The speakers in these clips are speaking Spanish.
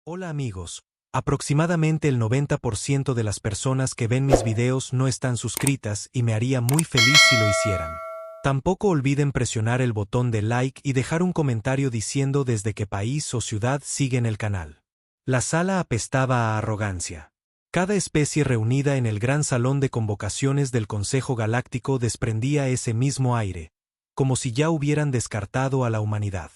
Hola amigos, aproximadamente el 90% de las personas que ven mis videos no están suscritas y me haría muy feliz si lo hicieran. Tampoco olviden presionar el botón de like y dejar un comentario diciendo desde qué país o ciudad siguen el canal. La sala apestaba a arrogancia. Cada especie reunida en el gran salón de convocaciones del Consejo Galáctico desprendía ese mismo aire, como si ya hubieran descartado a la humanidad.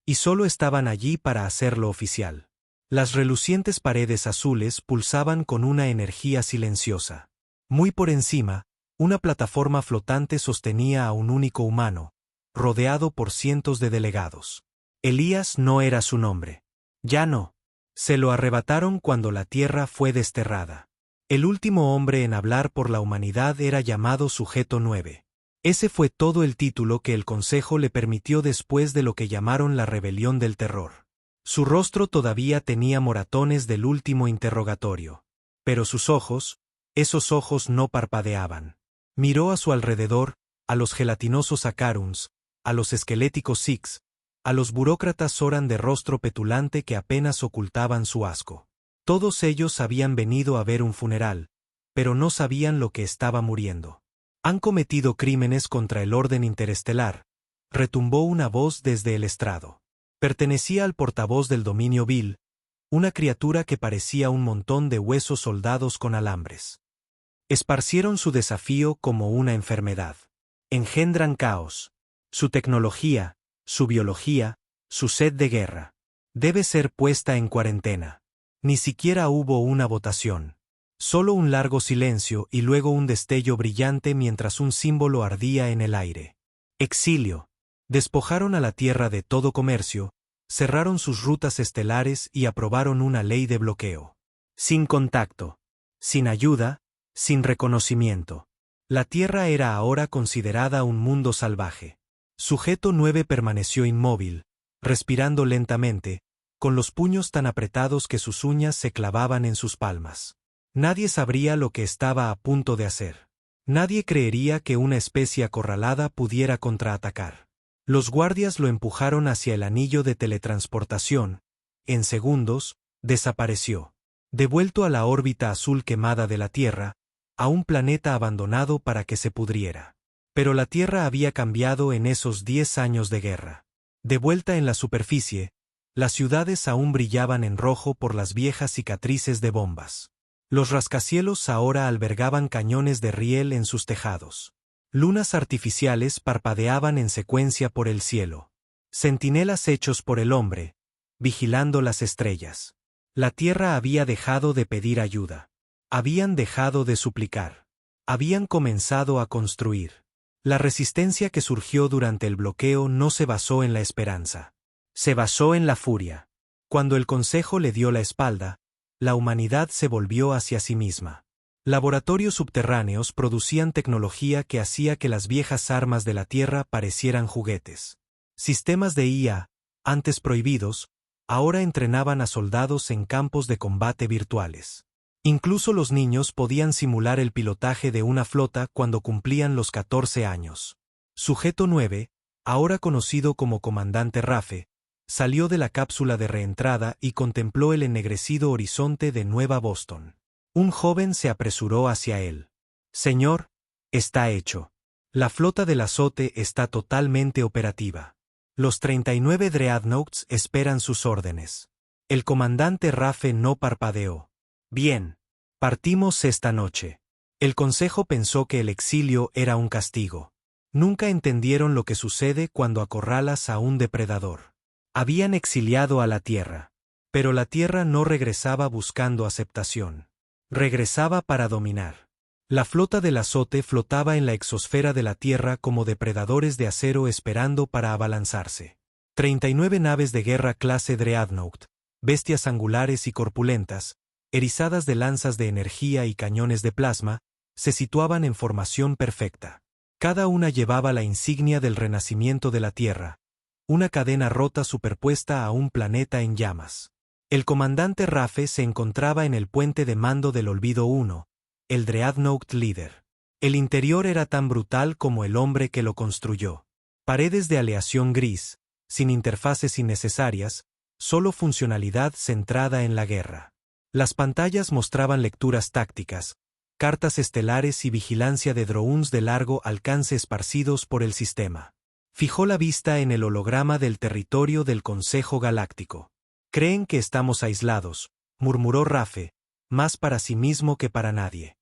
Y solo estaban allí para hacerlo oficial. Las relucientes paredes azules pulsaban con una energía silenciosa. Muy por encima, una plataforma flotante sostenía a un único humano, rodeado por cientos de delegados. Elías no era su nombre. Ya no. Se lo arrebataron cuando la tierra fue desterrada. El último hombre en hablar por la humanidad era llamado Sujeto 9. Ese fue todo el título que el Consejo le permitió después de lo que llamaron la Rebelión del Terror. Su rostro todavía tenía moratones del último interrogatorio. Pero sus ojos, esos ojos no parpadeaban. Miró a su alrededor, a los gelatinosos Acaruns, a los esqueléticos Six, a los burócratas Zoran de rostro petulante que apenas ocultaban su asco. Todos ellos habían venido a ver un funeral, pero no sabían lo que estaba muriendo. Han cometido crímenes contra el orden interestelar, retumbó una voz desde el estrado. Pertenecía al portavoz del dominio vil, una criatura que parecía un montón de huesos soldados con alambres. Esparcieron su desafío como una enfermedad. Engendran caos. Su tecnología, su biología, su sed de guerra. Debe ser puesta en cuarentena. Ni siquiera hubo una votación. Solo un largo silencio y luego un destello brillante mientras un símbolo ardía en el aire. Exilio. Despojaron a la Tierra de todo comercio, cerraron sus rutas estelares y aprobaron una ley de bloqueo. Sin contacto, sin ayuda, sin reconocimiento. La Tierra era ahora considerada un mundo salvaje. Sujeto 9 permaneció inmóvil, respirando lentamente, con los puños tan apretados que sus uñas se clavaban en sus palmas. Nadie sabría lo que estaba a punto de hacer. Nadie creería que una especie acorralada pudiera contraatacar. Los guardias lo empujaron hacia el anillo de teletransportación. En segundos, desapareció. Devuelto a la órbita azul quemada de la Tierra, a un planeta abandonado para que se pudriera. Pero la Tierra había cambiado en esos 10 años de guerra. De vuelta en la superficie, las ciudades aún brillaban en rojo por las viejas cicatrices de bombas. Los rascacielos ahora albergaban cañones de riel en sus tejados. Lunas artificiales parpadeaban en secuencia por el cielo. Centinelas hechos por el hombre, vigilando las estrellas. La Tierra había dejado de pedir ayuda. Habían dejado de suplicar. Habían comenzado a construir. La resistencia que surgió durante el bloqueo no se basó en la esperanza. Se basó en la furia. Cuando el Consejo le dio la espalda, la humanidad se volvió hacia sí misma. Laboratorios subterráneos producían tecnología que hacía que las viejas armas de la Tierra parecieran juguetes. Sistemas de IA, antes prohibidos, ahora entrenaban a soldados en campos de combate virtuales. Incluso los niños podían simular el pilotaje de una flota cuando cumplían los 14 años. Sujeto 9, ahora conocido como Comandante Rafe, salió de la cápsula de reentrada y contempló el ennegrecido horizonte de Nueva Boston. Un joven se apresuró hacia él. Señor, está hecho. La flota del azote está totalmente operativa. Los 39 Dreadnoughts esperan sus órdenes. El comandante Rafe no parpadeó. Bien. Partimos esta noche. El Consejo pensó que el exilio era un castigo. Nunca entendieron lo que sucede cuando acorralas a un depredador. Habían exiliado a la Tierra. Pero la Tierra no regresaba buscando aceptación. Regresaba para dominar. La flota del azote flotaba en la exosfera de la Tierra como depredadores de acero esperando para abalanzarse. 39 naves de guerra clase Dreadnought, bestias angulares y corpulentas, erizadas de lanzas de energía y cañones de plasma, se situaban en formación perfecta. Cada una llevaba la insignia del renacimiento de la Tierra, una cadena rota superpuesta a un planeta en llamas. El comandante Rafe se encontraba en el puente de mando del Olvido 1, el Dreadnought líder. El interior era tan brutal como el hombre que lo construyó. Paredes de aleación gris, sin interfaces innecesarias, solo funcionalidad centrada en la guerra. Las pantallas mostraban lecturas tácticas, cartas estelares y vigilancia de drones de largo alcance esparcidos por el sistema. Fijó la vista en el holograma del territorio del Consejo Galáctico. «Creen que estamos aislados», murmuró Rafe, más para sí mismo que para nadie.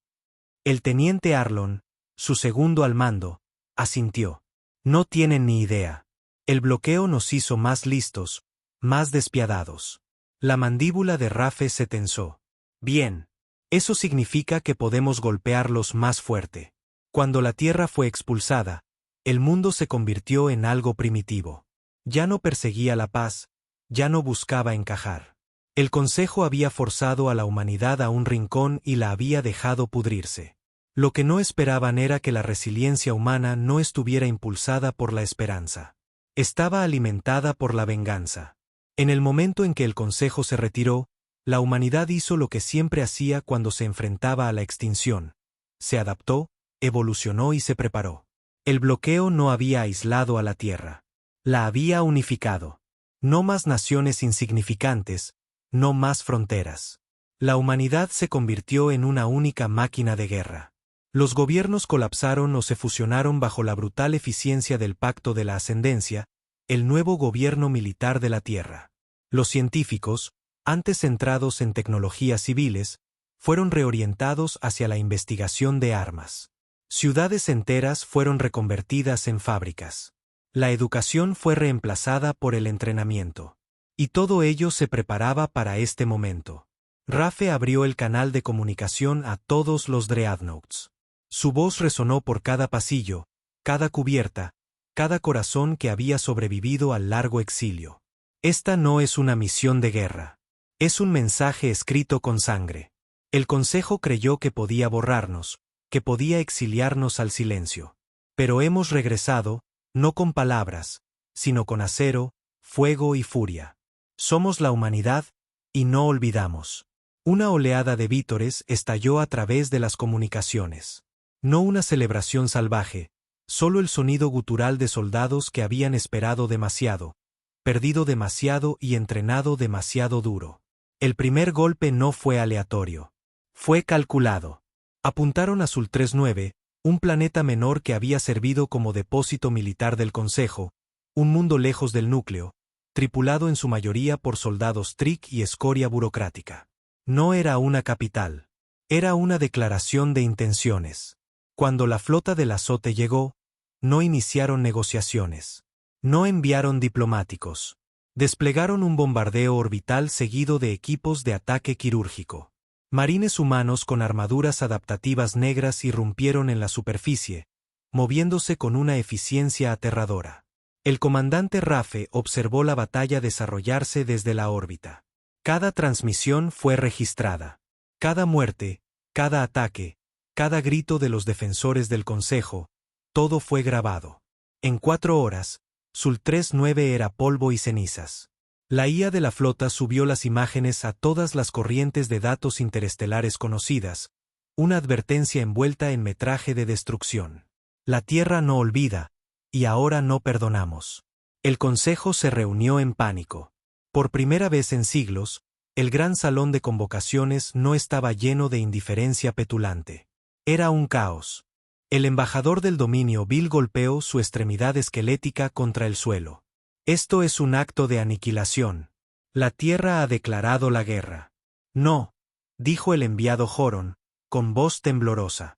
El teniente Arlon, su segundo al mando, asintió. «No tienen ni idea. El bloqueo nos hizo más listos, más despiadados». La mandíbula de Rafe se tensó. «Bien. Eso significa que podemos golpearlos más fuerte». Cuando la Tierra fue expulsada, el mundo se convirtió en algo primitivo. Ya no perseguía la paz, ya no buscaba encajar. El Consejo había forzado a la humanidad a un rincón y la había dejado pudrirse. Lo que no esperaban era que la resiliencia humana no estuviera impulsada por la esperanza. Estaba alimentada por la venganza. En el momento en que el Consejo se retiró, la humanidad hizo lo que siempre hacía cuando se enfrentaba a la extinción. Se adaptó, evolucionó y se preparó. El bloqueo no había aislado a la Tierra. La había unificado. No más naciones insignificantes, no más fronteras. La humanidad se convirtió en una única máquina de guerra. Los gobiernos colapsaron o se fusionaron bajo la brutal eficiencia del Pacto de la Ascendencia, el nuevo gobierno militar de la Tierra. Los científicos, antes centrados en tecnologías civiles, fueron reorientados hacia la investigación de armas. Ciudades enteras fueron reconvertidas en fábricas. La educación fue reemplazada por el entrenamiento. Y todo ello se preparaba para este momento. Rafe abrió el canal de comunicación a todos los Dreadnoughts. Su voz resonó por cada pasillo, cada cubierta, cada corazón que había sobrevivido al largo exilio. Esta no es una misión de guerra. Es un mensaje escrito con sangre. El Consejo creyó que podía borrarnos, que podía exiliarnos al silencio. Pero hemos regresado, no con palabras, sino con acero, fuego y furia. Somos la humanidad, y no olvidamos. Una oleada de vítores estalló a través de las comunicaciones. No una celebración salvaje, solo el sonido gutural de soldados que habían esperado demasiado, perdido demasiado y entrenado demasiado duro. El primer golpe no fue aleatorio. Fue calculado. Apuntaron a Sul 39, un planeta menor que había servido como depósito militar del Consejo, un mundo lejos del núcleo, tripulado en su mayoría por soldados Trick y escoria burocrática. No era una capital. Era una declaración de intenciones. Cuando la flota del azote llegó, no iniciaron negociaciones. No enviaron diplomáticos. Desplegaron un bombardeo orbital seguido de equipos de ataque quirúrgico. Marines humanos con armaduras adaptativas negras irrumpieron en la superficie, moviéndose con una eficiencia aterradora. El comandante Rafe observó la batalla desarrollarse desde la órbita. Cada transmisión fue registrada. Cada muerte, cada ataque, cada grito de los defensores del Consejo, todo fue grabado. En 4 horas, Sul 39 era polvo y cenizas. La IA de la flota subió las imágenes a todas las corrientes de datos interestelares conocidas, una advertencia envuelta en metraje de destrucción. La Tierra no olvida, y ahora no perdonamos. El Consejo se reunió en pánico. Por primera vez en siglos, el gran salón de convocaciones no estaba lleno de indiferencia petulante. Era un caos. El embajador del dominio Bill golpeó su extremidad esquelética contra el suelo. Esto es un acto de aniquilación. La Tierra ha declarado la guerra. No, dijo el enviado Joron, con voz temblorosa.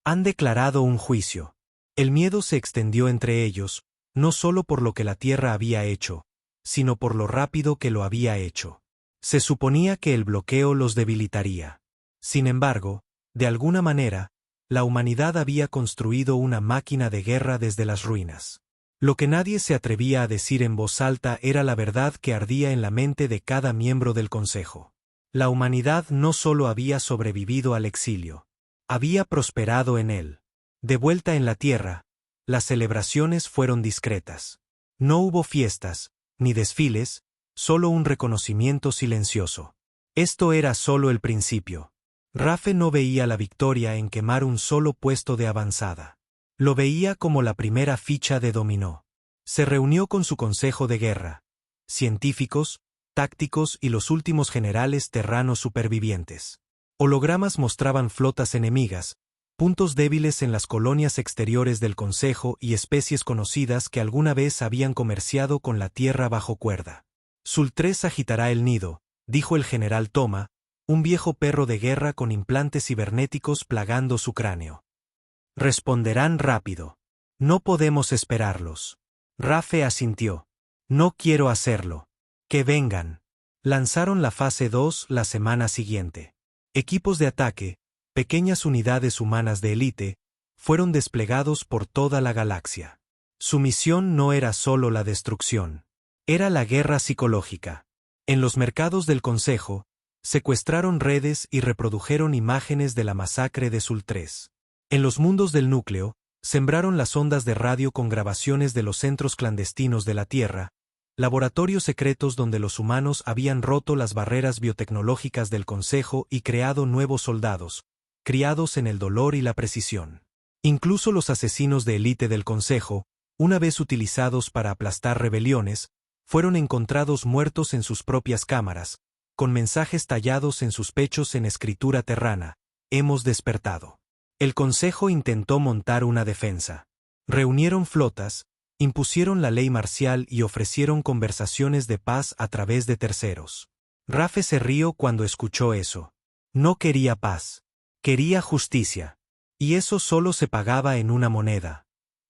Han declarado un juicio. El miedo se extendió entre ellos, no solo por lo que la Tierra había hecho, sino por lo rápido que lo había hecho. Se suponía que el bloqueo los debilitaría. Sin embargo, de alguna manera, la humanidad había construido una máquina de guerra desde las ruinas. Lo que nadie se atrevía a decir en voz alta era la verdad que ardía en la mente de cada miembro del Consejo. La humanidad no solo había sobrevivido al exilio, había prosperado en él. De vuelta en la Tierra, las celebraciones fueron discretas. No hubo fiestas, ni desfiles, solo un reconocimiento silencioso. Esto era solo el principio. Rafe no veía la victoria en quemar un solo puesto de avanzada. Lo veía como la primera ficha de dominó. Se reunió con su consejo de guerra. Científicos, tácticos y los últimos generales terranos supervivientes. Hologramas mostraban flotas enemigas, puntos débiles en las colonias exteriores del Consejo y especies conocidas que alguna vez habían comerciado con la Tierra bajo cuerda. Sul 3 agitará el nido, dijo el general Toma, un viejo perro de guerra con implantes cibernéticos plagando su cráneo. Responderán rápido. No podemos esperarlos. Rafe asintió. No quiero hacerlo. Que vengan. Lanzaron la fase 2 la semana siguiente. Equipos de ataque, pequeñas unidades humanas de élite, fueron desplegados por toda la galaxia. Su misión no era solo la destrucción. Era la guerra psicológica. En los mercados del Consejo, secuestraron redes y reprodujeron imágenes de la masacre de Sul 3. En los mundos del núcleo, sembraron las ondas de radio con grabaciones de los centros clandestinos de la Tierra, laboratorios secretos donde los humanos habían roto las barreras biotecnológicas del Consejo y creado nuevos soldados, criados en el dolor y la precisión. Incluso los asesinos de élite del Consejo, una vez utilizados para aplastar rebeliones, fueron encontrados muertos en sus propias cámaras, con mensajes tallados en sus pechos en escritura terrana: hemos despertado. El Consejo intentó montar una defensa. Reunieron flotas, impusieron la ley marcial y ofrecieron conversaciones de paz a través de terceros. Rafe se rió cuando escuchó eso. No quería paz. Quería justicia. Y eso solo se pagaba en una moneda: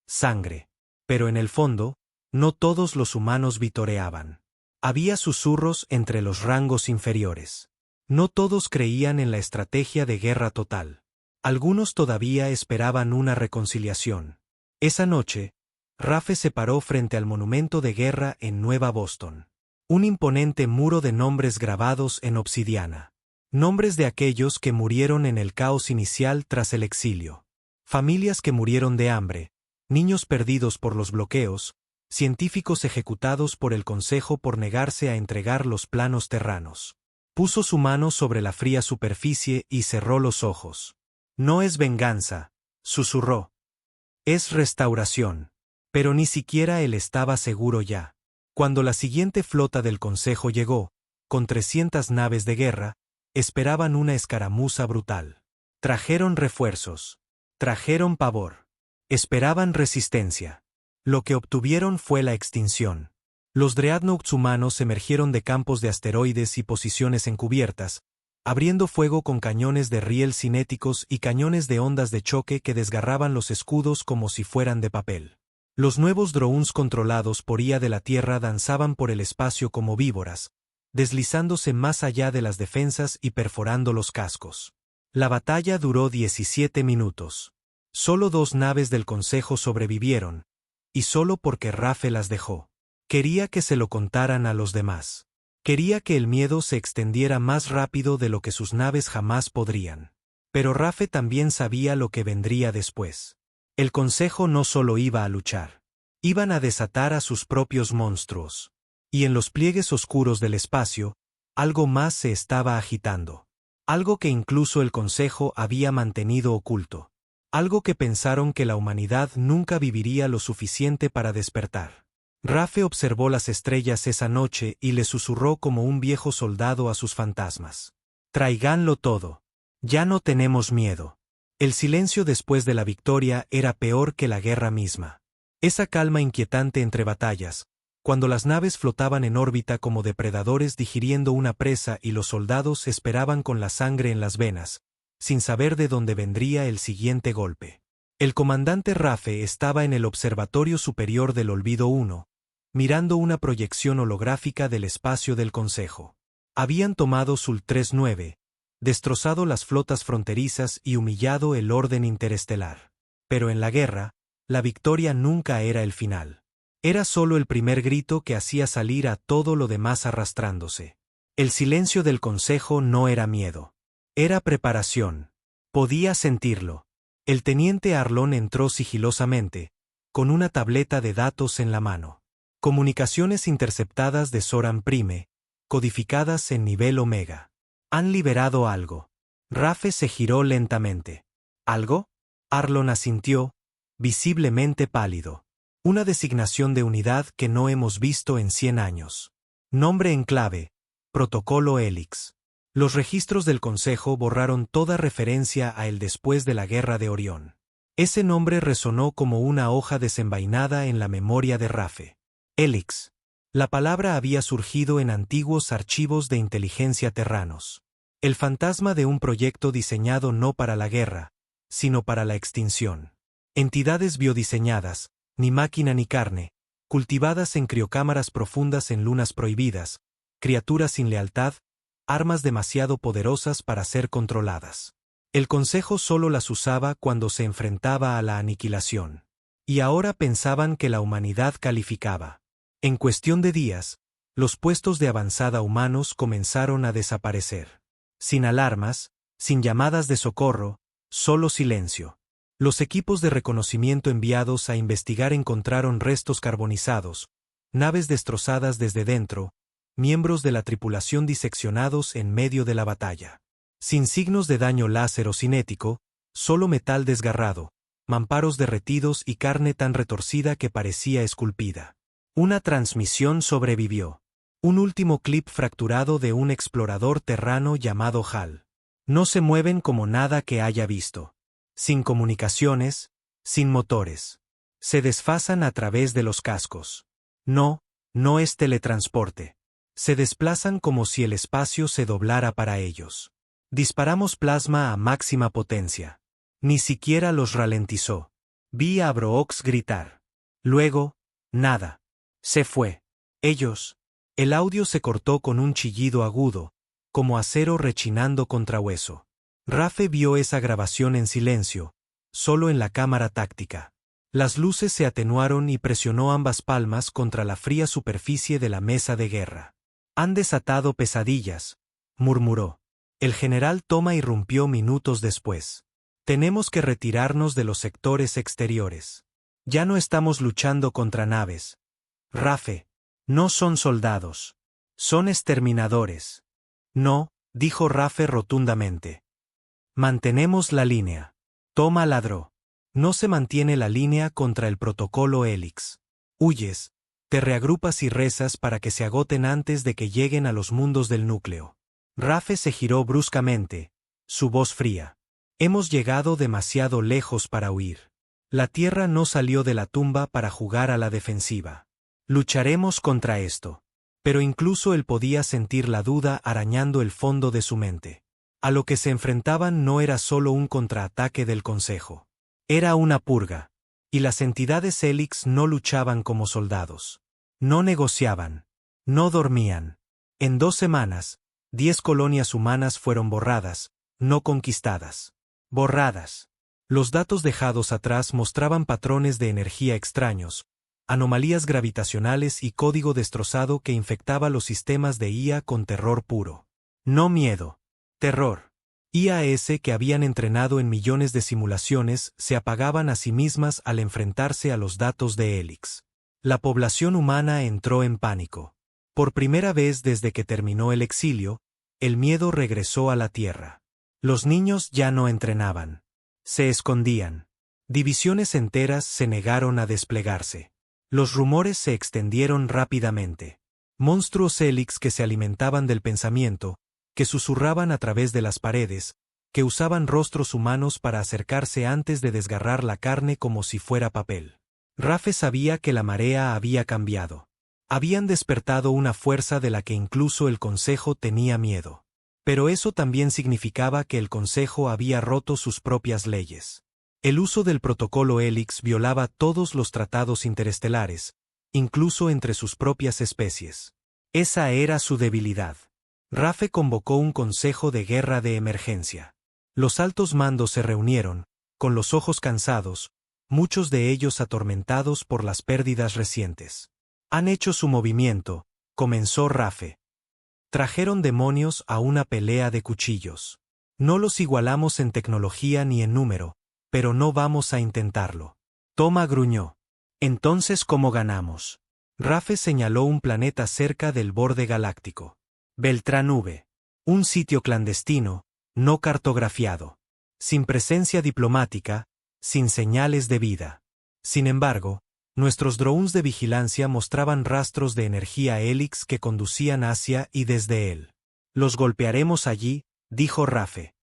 sangre. Pero en el fondo, no todos los humanos vitoreaban. Había susurros entre los rangos inferiores. No todos creían en la estrategia de guerra total. Algunos todavía esperaban una reconciliación. Esa noche, Rafe se paró frente al monumento de guerra en Nueva Boston. Un imponente muro de nombres grabados en obsidiana. Nombres de aquellos que murieron en el caos inicial tras el exilio. Familias que murieron de hambre, niños perdidos por los bloqueos, científicos ejecutados por el Consejo por negarse a entregar los planos terranos. Puso su mano sobre la fría superficie y cerró los ojos. No es venganza, susurró. Es restauración. Pero ni siquiera él estaba seguro ya. Cuando la siguiente flota del Consejo llegó, con 300 naves de guerra, esperaban una escaramuza brutal. Trajeron refuerzos. Trajeron pavor. Esperaban resistencia. Lo que obtuvieron fue la extinción. Los dreadnoughts humanos emergieron de campos de asteroides y posiciones encubiertas, abriendo fuego con cañones de riel cinéticos y cañones de ondas de choque que desgarraban los escudos como si fueran de papel. Los nuevos drones controlados por IA de la Tierra danzaban por el espacio como víboras, deslizándose más allá de las defensas y perforando los cascos. La batalla duró 17 minutos. Solo 2 naves del Consejo sobrevivieron, y solo porque Rafe las dejó. Quería que se lo contaran a los demás. Quería que el miedo se extendiera más rápido de lo que sus naves jamás podrían. Pero Rafe también sabía lo que vendría después. El Consejo no solo iba a luchar. Iban a desatar a sus propios monstruos. Y en los pliegues oscuros del espacio, algo más se estaba agitando. Algo que incluso el Consejo había mantenido oculto. Algo que pensaron que la humanidad nunca viviría lo suficiente para despertar. Rafe observó las estrellas esa noche y le susurró como un viejo soldado a sus fantasmas. Tráiganlo todo. Ya no tenemos miedo. El silencio después de la victoria era peor que la guerra misma. Esa calma inquietante entre batallas, cuando las naves flotaban en órbita como depredadores digiriendo una presa y los soldados esperaban con la sangre en las venas, sin saber de dónde vendría el siguiente golpe. El comandante Rafe estaba en el Observatorio Superior del Olvido 1, mirando una proyección holográfica del espacio del Consejo. Habían tomado Sul 3-9, destrozado las flotas fronterizas y humillado el orden interestelar. Pero en la guerra, la victoria nunca era el final. Era solo el primer grito que hacía salir a todo lo demás arrastrándose. El silencio del Consejo no era miedo. Era preparación. Podía sentirlo. El teniente Arlón entró sigilosamente, con una tableta de datos en la mano. Comunicaciones interceptadas de Soran Prime, codificadas en nivel Omega. Han liberado algo. Rafe se giró lentamente. ¿Algo? Arlón asintió, visiblemente pálido. Una designación de unidad que no hemos visto en 100 años. Nombre en clave: Protocolo Helix. Los registros del Consejo borraron toda referencia a él después de la Guerra de Orión. Ese nombre resonó como una hoja desenvainada en la memoria de Rafe. Helix. La palabra había surgido en antiguos archivos de inteligencia terranos. El fantasma de un proyecto diseñado no para la guerra, sino para la extinción. Entidades biodiseñadas, ni máquina ni carne, cultivadas en criocámaras profundas en lunas prohibidas, criaturas sin lealtad, armas demasiado poderosas para ser controladas. El Consejo solo las usaba cuando se enfrentaba a la aniquilación. Y ahora pensaban que la humanidad calificaba. En cuestión de días, los puestos de avanzada humanos comenzaron a desaparecer. Sin alarmas, sin llamadas de socorro, solo silencio. Los equipos de reconocimiento enviados a investigar encontraron restos carbonizados, naves destrozadas desde dentro, miembros de la tripulación diseccionados en medio de la batalla. Sin signos de daño láser o cinético, solo metal desgarrado, mamparos derretidos y carne tan retorcida que parecía esculpida. Una transmisión sobrevivió. Un último clip fracturado de un explorador terrano llamado Hal. No se mueven como nada que haya visto. Sin comunicaciones, sin motores. Se desfasan a través de los cascos. No es teletransporte. Se desplazan como si el espacio se doblara para ellos. Disparamos plasma a máxima potencia. Ni siquiera los ralentizó. Vi a Brooks gritar. Luego, nada. Se fue. Ellos. El audio se cortó con un chillido agudo, como acero rechinando contra hueso. Rafe vio esa grabación en silencio, solo en la cámara táctica. Las luces se atenuaron y presionó ambas palmas contra la fría superficie de la mesa de guerra. Han desatado pesadillas, murmuró. El general Toma irrumpió minutos después. Tenemos que retirarnos de los sectores exteriores. Ya no estamos luchando contra naves. Rafe, no son soldados. Son exterminadores. No, dijo Rafe rotundamente. Mantenemos la línea. Toma ladró. No se mantiene la línea contra el protocolo Helix. Huyes, te reagrupas y rezas para que se agoten antes de que lleguen a los mundos del núcleo. Rafe se giró bruscamente, su voz fría. Hemos llegado demasiado lejos para huir. La Tierra no salió de la tumba para jugar a la defensiva. Lucharemos contra esto. Pero incluso él podía sentir la duda arañando el fondo de su mente. A lo que se enfrentaban no era solo un contraataque del Consejo. Era una purga. Y las entidades Helix no luchaban como soldados. No negociaban. No dormían. En 2 semanas, 10 colonias humanas fueron borradas, no conquistadas. Borradas. Los datos dejados atrás mostraban patrones de energía extraños, anomalías gravitacionales y código destrozado que infectaba los sistemas de IA con terror puro. No miedo. Terror. IAS que habían entrenado en millones de simulaciones se apagaban a sí mismas al enfrentarse a los datos de Helix. La población humana entró en pánico. Por primera vez desde que terminó el exilio, el miedo regresó a la Tierra. Los niños ya no entrenaban. Se escondían. Divisiones enteras se negaron a desplegarse. Los rumores se extendieron rápidamente. Monstruos Helix que se alimentaban del pensamiento, que susurraban a través de las paredes, que usaban rostros humanos para acercarse antes de desgarrar la carne como si fuera papel. Rafe sabía que la marea había cambiado. Habían despertado una fuerza de la que incluso el Consejo tenía miedo. Pero eso también significaba que el Consejo había roto sus propias leyes. El uso del protocolo Helix violaba todos los tratados interestelares, incluso entre sus propias especies. Esa era su debilidad. Rafe convocó un consejo de guerra de emergencia. Los altos mandos se reunieron, con los ojos cansados, muchos de ellos atormentados por las pérdidas recientes. Han hecho su movimiento, comenzó Rafe. Trajeron demonios a una pelea de cuchillos. No los igualamos en tecnología ni en número, pero no vamos a intentarlo. Toma gruñó. Entonces, ¿cómo ganamos? Rafe señaló un planeta cerca del borde galáctico. Beltrán V. Un sitio clandestino, no cartografiado. Sin presencia diplomática, sin señales de vida. Sin embargo, Nuestros drones de vigilancia mostraban rastros de energía Helix que conducían hacia y desde él. Los golpearemos allí, dijo Rafe.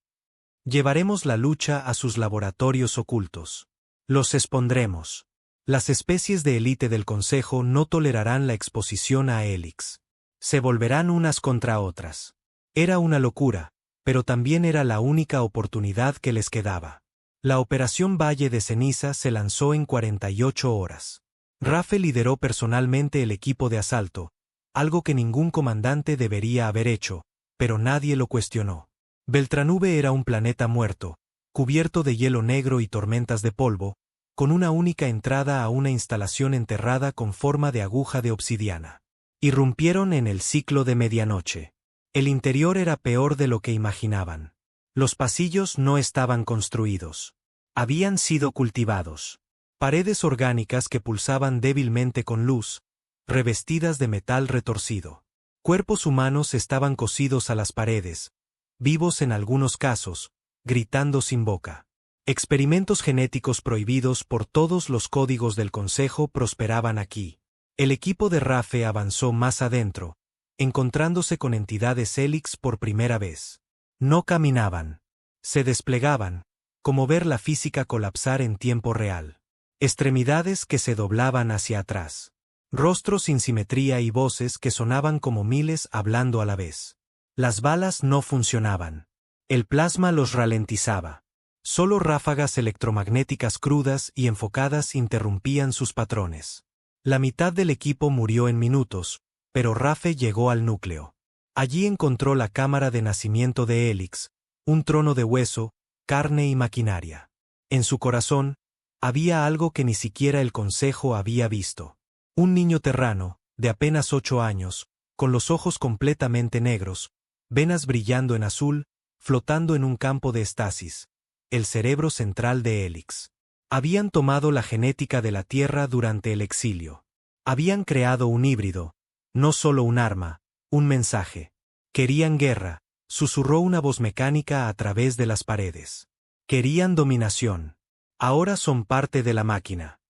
Llevaremos la lucha a sus laboratorios ocultos. Los expondremos. Las especies de élite del Consejo no tolerarán la exposición a Helix. Se volverán unas contra otras. Era una locura, pero también era la única oportunidad que les quedaba. La Operación Valle de Ceniza se lanzó en 48 horas. Rafe lideró personalmente el equipo de asalto, algo que ningún comandante debería haber hecho, pero nadie lo cuestionó. Beltranube era un planeta muerto, cubierto de hielo negro y tormentas de polvo, con una única entrada a una instalación enterrada con forma de aguja de obsidiana. Irrumpieron en el ciclo de medianoche. El interior era peor de lo que imaginaban. Los pasillos no estaban construidos. Habían sido cultivados. Paredes orgánicas que pulsaban débilmente con luz, revestidas de metal retorcido. Cuerpos humanos estaban cosidos a las paredes, vivos en algunos casos, gritando sin boca. Experimentos genéticos prohibidos por todos los códigos del Consejo prosperaban aquí. El equipo de Rafe avanzó más adentro, encontrándose con entidades Helix por primera vez. No caminaban. Se desplegaban, como ver la física colapsar en tiempo real. Extremidades que se doblaban hacia atrás. Rostros sin simetría y voces que sonaban como miles hablando a la vez. Las balas no funcionaban. El plasma los ralentizaba. Solo ráfagas electromagnéticas crudas y enfocadas interrumpían sus patrones. La mitad del equipo murió en minutos, pero Rafe llegó al núcleo. Allí encontró la cámara de nacimiento de Helix, un trono de hueso, carne y maquinaria. En su corazón, había algo que ni siquiera el Consejo había visto. Un niño terrano, de apenas 8 años, con los ojos completamente negros, venas brillando en azul, flotando en un campo de estasis, el cerebro central de Helix. Habían tomado la genética de la Tierra durante el exilio. Habían creado un híbrido, no solo un arma, un mensaje. Querían guerra, susurró una voz mecánica a través de las paredes. Querían dominación. Ahora son parte de la máquina.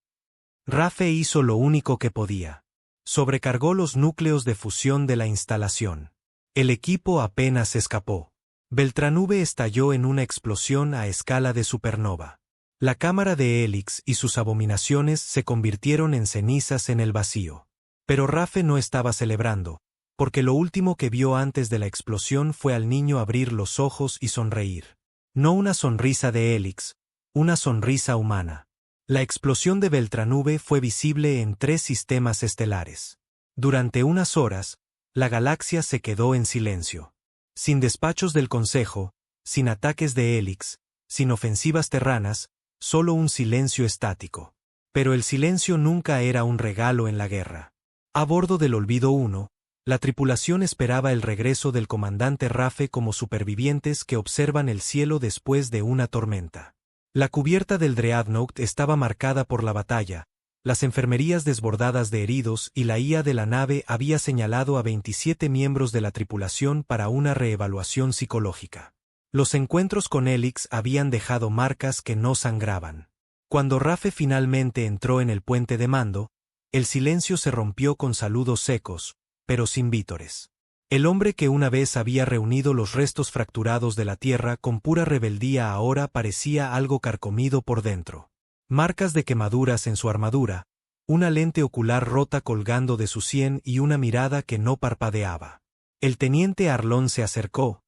Rafe hizo lo único que podía. Sobrecargó los núcleos de fusión de la instalación. El equipo apenas escapó. Beltranube estalló en una explosión a escala de supernova. La cámara de Helix y sus abominaciones se convirtieron en cenizas en el vacío. Pero Rafe no estaba celebrando, porque lo último que vio antes de la explosión fue al niño abrir los ojos y sonreír. No una sonrisa de Helix, una sonrisa humana. La explosión de Beltranube fue visible en 3 sistemas estelares. Durante unas horas, la galaxia se quedó en silencio. Sin despachos del Consejo, sin ataques de Helix, sin ofensivas terranas, solo un silencio estático. Pero el silencio nunca era un regalo en la guerra. A bordo del Olvido 1, la tripulación esperaba el regreso del comandante Rafe como supervivientes que observan el cielo después de una tormenta. La cubierta del Dreadnought estaba marcada por la batalla, las enfermerías desbordadas de heridos y la IA de la nave había señalado a 27 miembros de la tripulación para una reevaluación psicológica. Los encuentros con Helix habían dejado marcas que no sangraban. Cuando Rafe finalmente entró en el puente de mando, el silencio se rompió con saludos secos, pero sin vítores. El hombre que una vez había reunido los restos fracturados de la Tierra con pura rebeldía ahora parecía algo carcomido por dentro. Marcas de quemaduras en su armadura, una lente ocular rota colgando de su sien y una mirada que no parpadeaba. El teniente Arlón se acercó,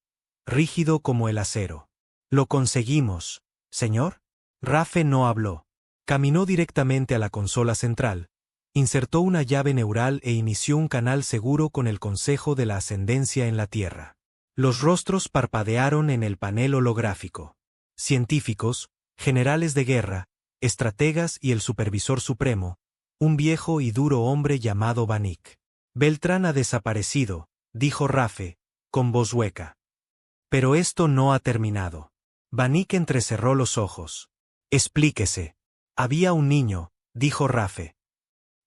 rígido como el acero. «¿Lo conseguimos, señor?» Rafe no habló. Caminó directamente a la consola central, insertó una llave neural e inició un canal seguro con el Consejo de la Ascendencia en la Tierra. Los rostros parpadearon en el panel holográfico. Científicos, generales de guerra, estrategas y el supervisor supremo, un viejo y duro hombre llamado Vanik. «Beltrán ha desaparecido», dijo Rafe, con voz hueca. «Pero esto no ha terminado». Vanik entrecerró los ojos. «Explíquese». «Había un niño», dijo Rafe.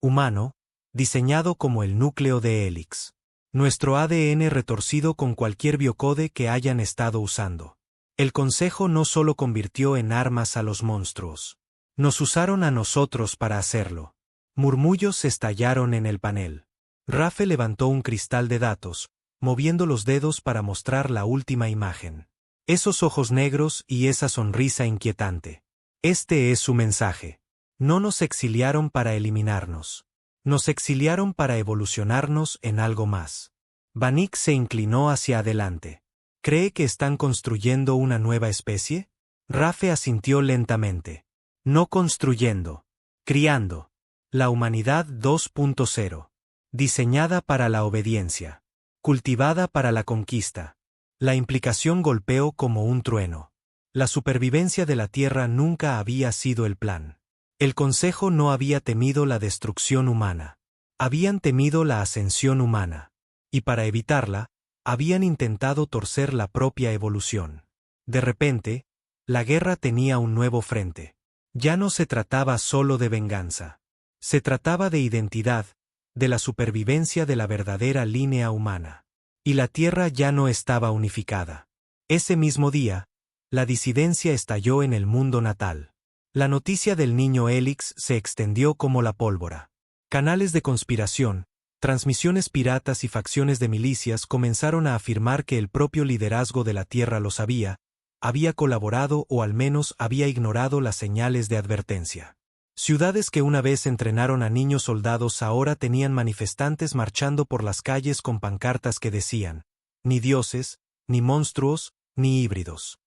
«Humano, diseñado como el núcleo de Helix. Nuestro ADN retorcido con cualquier biocode que hayan estado usando. El Consejo no solo convirtió en armas a los monstruos. Nos usaron a nosotros para hacerlo. Murmullos estallaron en el panel. Rafe levantó un cristal de datos, moviendo los dedos para mostrar la última imagen. Esos ojos negros y esa sonrisa inquietante. Este es su mensaje. No nos exiliaron para eliminarnos. Nos exiliaron para evolucionarnos en algo más. Vanik se inclinó hacia adelante. ¿Cree que están construyendo una nueva especie? Rafe asintió lentamente. No construyendo. Criando. La humanidad 2.0. Diseñada para la obediencia. Cultivada para la conquista. La implicación golpeó como un trueno. La supervivencia de la Tierra nunca había sido el plan. El Consejo no había temido la destrucción humana. Habían temido la ascensión humana. Y para evitarla, habían intentado torcer la propia evolución. De repente, la guerra tenía un nuevo frente. Ya no se trataba solo de venganza. Se trataba de identidad, de la supervivencia de la verdadera línea humana. Y la Tierra ya no estaba unificada. Ese mismo día, la disidencia estalló en el mundo natal. La noticia del niño Helix se extendió como la pólvora. Canales de conspiración, transmisiones piratas y facciones de milicias comenzaron a afirmar que el propio liderazgo de la Tierra lo sabía, había colaborado o al menos había ignorado las señales de advertencia. Ciudades que una vez entrenaron a niños soldados ahora tenían manifestantes marchando por las calles con pancartas que decían: ni dioses, ni monstruos, ni híbridos.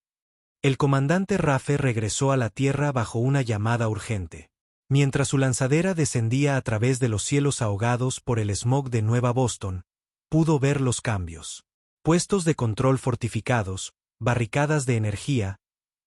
El comandante Rafe regresó a la Tierra bajo una llamada urgente. Mientras su lanzadera descendía a través de los cielos ahogados por el smog de Nueva Boston, pudo ver los cambios. Puestos de control fortificados, barricadas de energía,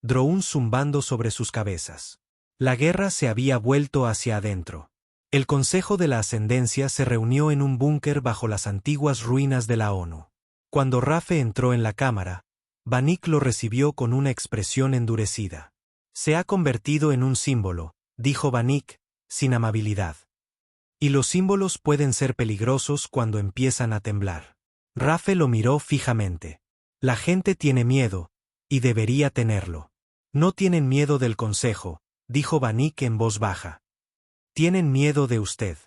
drones zumbando sobre sus cabezas. La guerra se había vuelto hacia adentro. El Consejo de la Ascendencia se reunió en un búnker bajo las antiguas ruinas de la ONU. Cuando Rafe entró en la cámara, Vanik lo recibió con una expresión endurecida. Se ha convertido en un símbolo, dijo Vanik, sin amabilidad. Y los símbolos pueden ser peligrosos cuando empiezan a temblar. Rafe lo miró fijamente. La gente tiene miedo, y debería tenerlo. No tienen miedo del Consejo, dijo Vanik en voz baja. Tienen miedo de usted.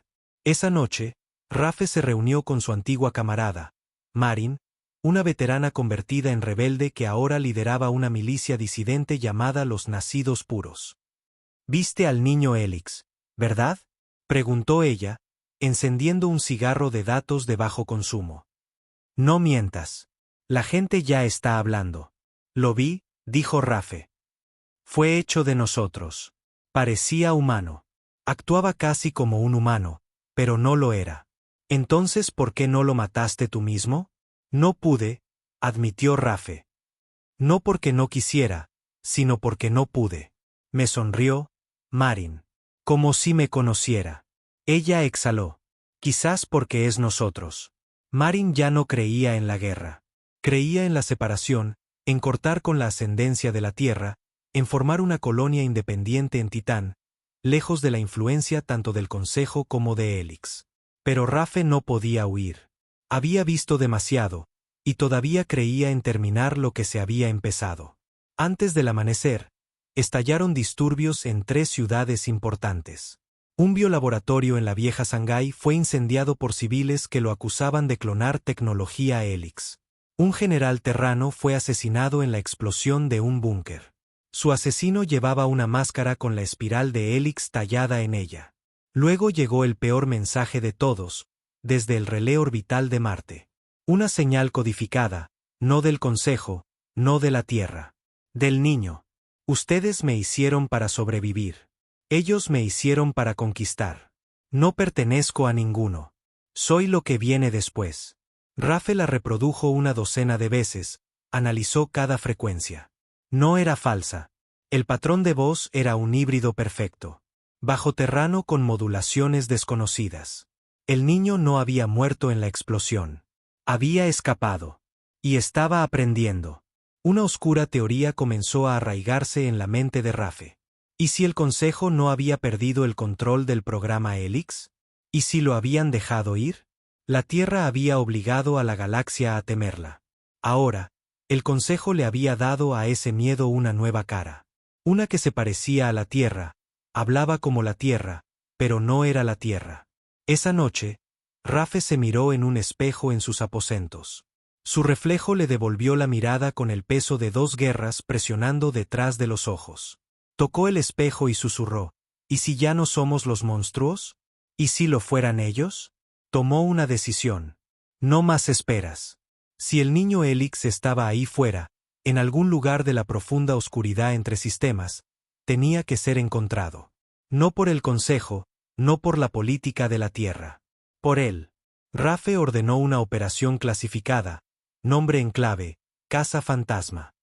Esa noche, Rafe se reunió con su antigua camarada, Marin, una veterana convertida en rebelde que ahora lideraba una milicia disidente llamada los Nacidos Puros. «¿Viste al niño Helix, verdad?», preguntó ella, encendiendo un cigarro de datos de bajo consumo. «No mientas. La gente ya está hablando». «Lo vi», dijo Rafe. «Fue hecho de nosotros. Parecía humano. Actuaba casi como un humano, pero no lo era. Entonces, ¿por qué no lo mataste tú mismo?». «No pude», admitió Rafe. «No porque no quisiera, sino porque no pude». Me sonrió Marin. Como si me conociera. Ella exhaló. Quizás porque es nosotros. Marin ya no creía en la guerra. Creía en la separación, en cortar con la ascendencia de la Tierra, en formar una colonia independiente en Titán, lejos de la influencia tanto del Consejo como de Helix. Pero Rafe no podía huir. Había visto demasiado, y todavía creía en terminar lo que se había empezado. Antes del amanecer, estallaron disturbios en 3 ciudades importantes. Un biolaboratorio en la vieja Shanghái fue incendiado por civiles que lo acusaban de clonar tecnología Helix. Un general terrano fue asesinado en la explosión de un búnker. Su asesino llevaba una máscara con la espiral de Helix tallada en ella. Luego llegó el peor mensaje de todos, desde el relé orbital de Marte. Una señal codificada, no del Consejo, no de la Tierra. Del niño. Ustedes me hicieron para sobrevivir. Ellos me hicieron para conquistar. No pertenezco a ninguno. Soy lo que viene después. Rafe la reprodujo una docena de veces, analizó cada frecuencia. No era falsa. El patrón de voz era un híbrido perfecto. Bajoterrano con modulaciones desconocidas. El niño no había muerto en la explosión. Había escapado. Y estaba aprendiendo. Una oscura teoría comenzó a arraigarse en la mente de Rafe. ¿Y si el Consejo no había perdido el control del programa Helix? ¿Y si lo habían dejado ir? La Tierra había obligado a la galaxia a temerla. Ahora, el Consejo le había dado a ese miedo una nueva cara. Una que se parecía a la Tierra, hablaba como la Tierra, pero no era la Tierra. Esa noche, Rafe se miró en un espejo en sus aposentos. Su reflejo le devolvió la mirada con el peso de 2 guerras presionando detrás de los ojos. Tocó el espejo y susurró, ¿y si ya no somos los monstruos? ¿Y si lo fueran ellos? Tomó una decisión. No más esperas. Si el niño Helix estaba ahí fuera, en algún lugar de la profunda oscuridad entre sistemas, tenía que ser encontrado. No por el Consejo, no por la política de la Tierra. Por él. Rafe ordenó una operación clasificada, nombre en clave, Casa Fantasma.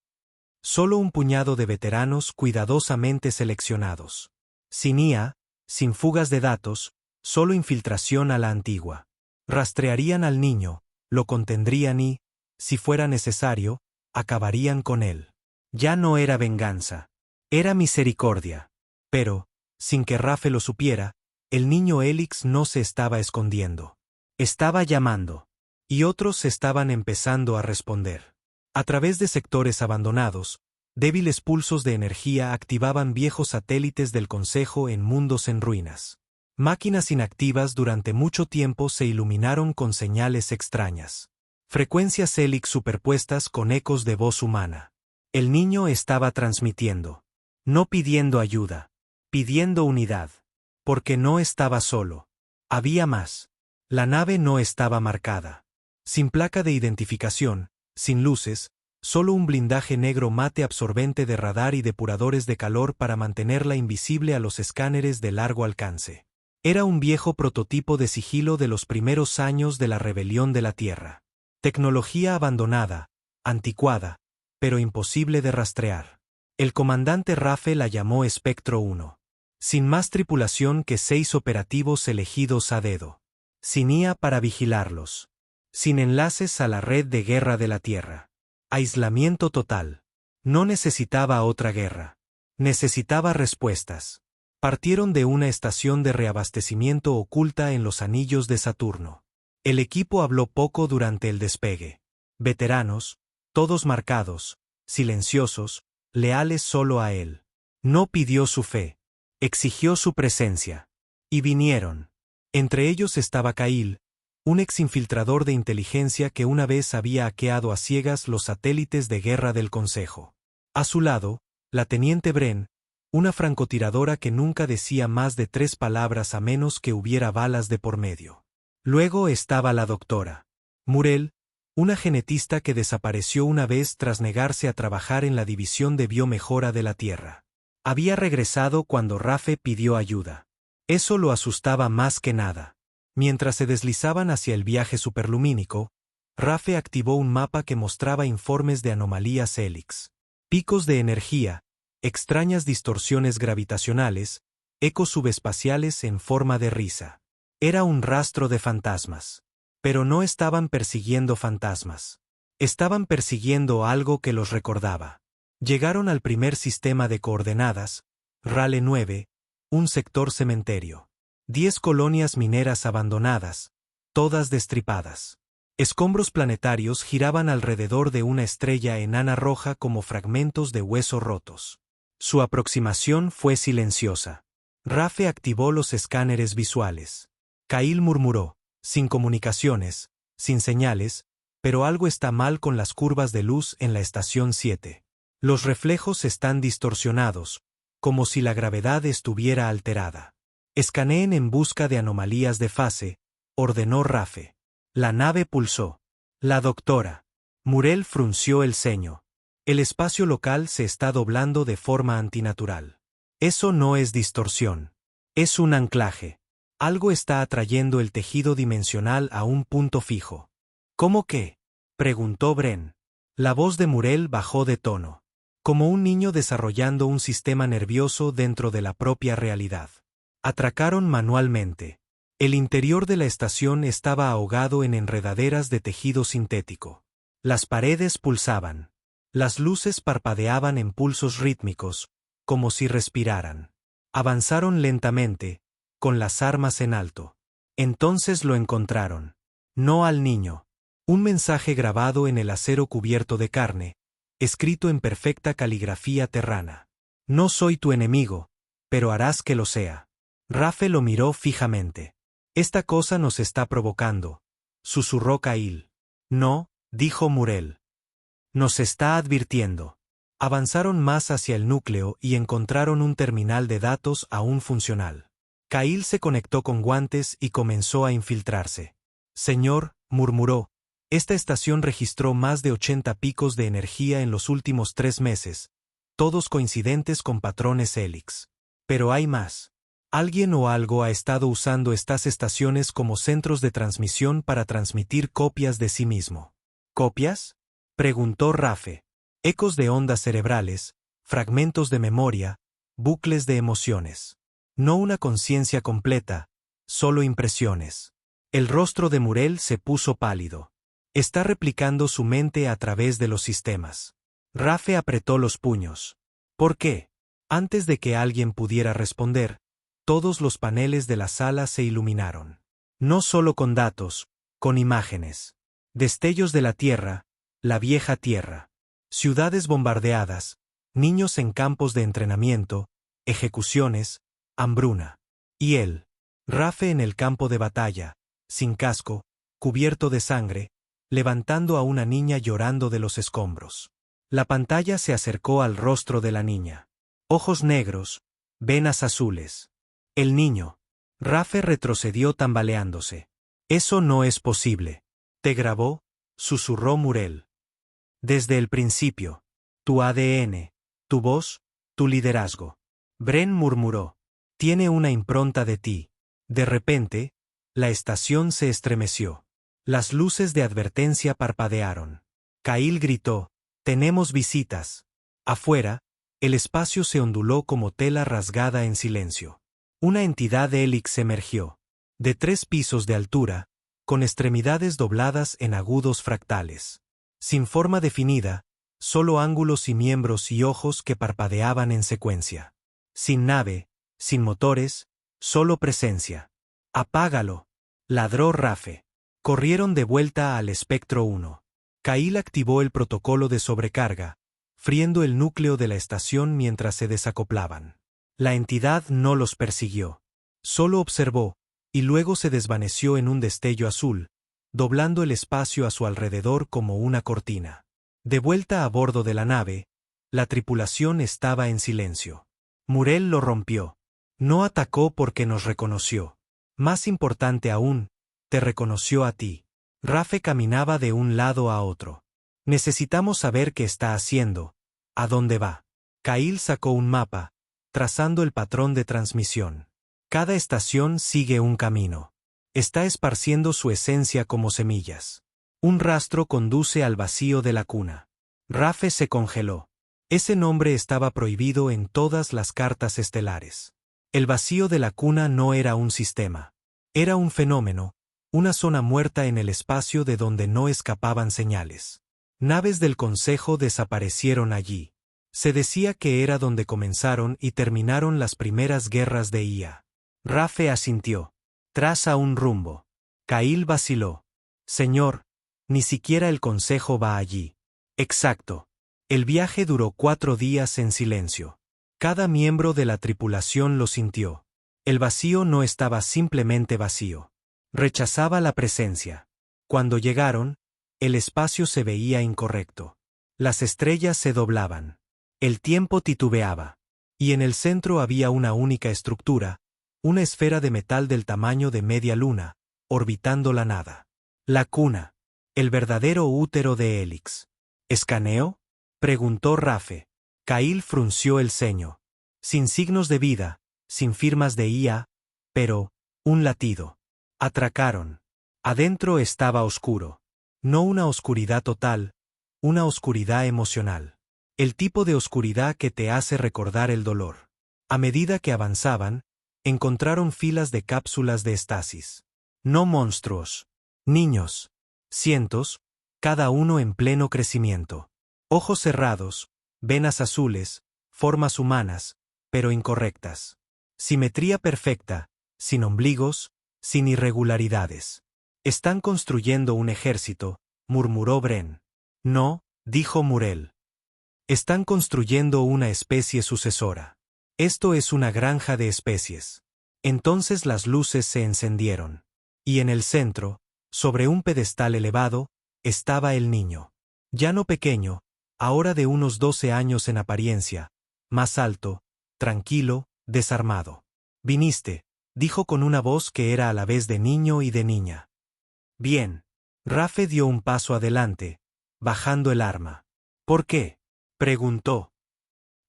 Solo un puñado de veteranos cuidadosamente seleccionados. Sin IA, sin fugas de datos, solo infiltración a la antigua. Rastrearían al niño, lo contendrían y, si fuera necesario, acabarían con él. Ya no era venganza. Era misericordia. Pero, sin que Rafe lo supiera, el niño Helix no se estaba escondiendo. Estaba llamando. Y otros estaban empezando a responder. A través de sectores abandonados, débiles pulsos de energía activaban viejos satélites del Consejo en mundos en ruinas. Máquinas inactivas durante mucho tiempo se iluminaron con señales extrañas. Frecuencias Helix superpuestas con ecos de voz humana. El niño estaba transmitiendo. No pidiendo ayuda. Pidiendo unidad. Porque no estaba solo. Había más. La nave no estaba marcada. Sin placa de identificación, sin luces, solo un blindaje negro mate absorbente de radar y depuradores de calor para mantenerla invisible a los escáneres de largo alcance. Era un viejo prototipo de sigilo de los primeros años de la rebelión de la Tierra. Tecnología abandonada, anticuada, pero imposible de rastrear. El comandante Rafe la llamó Espectro 1. Sin más tripulación que 6 operativos elegidos a dedo. Sin IA para vigilarlos. Sin enlaces a la red de guerra de la Tierra. Aislamiento total. No necesitaba otra guerra. Necesitaba respuestas. Partieron de una estación de reabastecimiento oculta en los anillos de Saturno. El equipo habló poco durante el despegue. Veteranos, todos marcados, silenciosos, leales solo a él. No pidió su fe. Exigió su presencia. Y vinieron. Entre ellos estaba Kyle, un exinfiltrador de inteligencia que una vez había hackeado a ciegas los satélites de guerra del Consejo. A su lado, la teniente Bren, una francotiradora que nunca decía más de 3 palabras a menos que hubiera balas de por medio. Luego estaba la doctora Murel, una genetista que desapareció una vez tras negarse a trabajar en la división de biomejora de la Tierra. Había regresado cuando Rafe pidió ayuda. Eso lo asustaba más que nada. Mientras se deslizaban hacia el viaje superlumínico, Rafe activó un mapa que mostraba informes de anomalías Helix. Picos de energía, extrañas distorsiones gravitacionales, ecos subespaciales en forma de risa. Era un rastro de fantasmas. Pero no estaban persiguiendo fantasmas. Estaban persiguiendo algo que los recordaba. Llegaron al primer sistema de coordenadas, Rale 9, un sector cementerio. 10 colonias mineras abandonadas, todas destripadas. Escombros planetarios giraban alrededor de una estrella enana roja como fragmentos de hueso rotos. Su aproximación fue silenciosa. Rafe activó los escáneres visuales. Kyle murmuró, sin comunicaciones, sin señales, pero algo está mal con las curvas de luz en la estación 7. Los reflejos están distorsionados, como si la gravedad estuviera alterada. Escaneen en busca de anomalías de fase, ordenó Rafe. La nave pulsó. La doctora Murel frunció el ceño. El espacio local se está doblando de forma antinatural. Eso no es distorsión. Es un anclaje. Algo está atrayendo el tejido dimensional a un punto fijo. ¿Cómo qué? Preguntó Bren. La voz de Murel bajó de tono. Como un niño desarrollando un sistema nervioso dentro de la propia realidad. Atracaron manualmente. El interior de la estación estaba ahogado en enredaderas de tejido sintético. Las paredes pulsaban. Las luces parpadeaban en pulsos rítmicos, como si respiraran. Avanzaron lentamente, con las armas en alto. Entonces lo encontraron. No al niño. Un mensaje grabado en el acero cubierto de carne, escrito en perfecta caligrafía terrana. No soy tu enemigo, pero harás que lo sea. Rafe lo miró fijamente. Esta cosa nos está provocando, susurró Kail. No, dijo Murel. Nos está advirtiendo. Avanzaron más hacia el núcleo y encontraron un terminal de datos aún funcional. Kail se conectó con guantes y comenzó a infiltrarse. Señor, murmuró, esta estación registró más de 80 picos de energía en los últimos 3 meses, todos coincidentes con patrones Helix. Pero hay más. Alguien o algo ha estado usando estas estaciones como centros de transmisión para transmitir copias de sí mismo. ¿Copias?, preguntó Rafe. Ecos de ondas cerebrales, fragmentos de memoria, bucles de emociones. No una conciencia completa, solo impresiones. El rostro de Murel se puso pálido. Está replicando su mente a través de los sistemas. Rafe apretó los puños. ¿Por qué? Antes de que alguien pudiera responder, todos los paneles de la sala se iluminaron. No solo con datos, con imágenes. Destellos de la Tierra, la vieja Tierra. Ciudades bombardeadas, niños en campos de entrenamiento, ejecuciones, hambruna. Y él, Rafe en el campo de batalla, sin casco, cubierto de sangre, levantando a una niña llorando de los escombros. La pantalla se acercó al rostro de la niña. Ojos negros, venas azules. El niño. Rafe retrocedió tambaleándose. Eso no es posible. ¿Te grabó?, susurró Murel. Desde el principio. Tu ADN, tu voz, tu liderazgo. Bren murmuró. Tiene una impronta de ti. De repente, la estación se estremeció. Las luces de advertencia parpadearon. Kail gritó, tenemos visitas. Afuera, el espacio se onduló como tela rasgada en silencio. Una entidad Helix emergió. De 3 pisos de altura, con extremidades dobladas en agudos fractales. Sin forma definida, solo ángulos y miembros y ojos que parpadeaban en secuencia. Sin nave, sin motores, solo presencia. Apágalo, ladró Rafe. Corrieron de vuelta al espectro 1. Kail activó el protocolo de sobrecarga, friendo el núcleo de la estación mientras se desacoplaban. La entidad no los persiguió. Solo observó, y luego se desvaneció en un destello azul, doblando el espacio a su alrededor como una cortina. De vuelta a bordo de la nave, la tripulación estaba en silencio. Murel lo rompió. No atacó porque nos reconoció. Más importante aún, te reconoció a ti. Rafe caminaba de un lado a otro. Necesitamos saber qué está haciendo. ¿A dónde va? Kail sacó un mapa, trazando el patrón de transmisión. Cada estación sigue un camino. Está esparciendo su esencia como semillas. Un rastro conduce al vacío de la cuna. Rafe se congeló. Ese nombre estaba prohibido en todas las cartas estelares. El vacío de la cuna no era un sistema. Era un fenómeno, una zona muerta en el espacio de donde no escapaban señales. Naves del Consejo desaparecieron allí. Se decía que era donde comenzaron y terminaron las primeras guerras de IA. Rafe asintió. Traza un rumbo. Kail vaciló. Señor, ni siquiera el Consejo va allí. Exacto. El viaje duró 4 días en silencio. Cada miembro de la tripulación lo sintió. El vacío no estaba simplemente vacío. Rechazaba la presencia. Cuando llegaron, el espacio se veía incorrecto. Las estrellas se doblaban. El tiempo titubeaba. Y en el centro había una única estructura, una esfera de metal del tamaño de media luna, orbitando la nada. La cuna. El verdadero útero de Helix. ¿Escaneo?, preguntó Rafe. Kail frunció el ceño. Sin signos de vida, sin firmas de IA, pero, un latido. Atracaron. Adentro estaba oscuro. No una oscuridad total, una oscuridad emocional. El tipo de oscuridad que te hace recordar el dolor. A medida que avanzaban, encontraron filas de cápsulas de estasis. No monstruos. Niños. Cientos, cada uno en pleno crecimiento. Ojos cerrados, venas azules, formas humanas, pero incorrectas. Simetría perfecta, sin ombligos, sin irregularidades. Están construyendo un ejército, murmuró Bren. No, dijo Murel. Están construyendo una especie sucesora. Esto es una granja de especies. Entonces las luces se encendieron. Y en el centro, sobre un pedestal elevado, estaba el niño. Ya no pequeño, ahora de unos 12 años en apariencia, más alto, tranquilo, desarmado. «Viniste», dijo con una voz que era a la vez de niño y de niña. «Bien». Rafe dio un paso adelante, bajando el arma. «¿Por qué?», preguntó.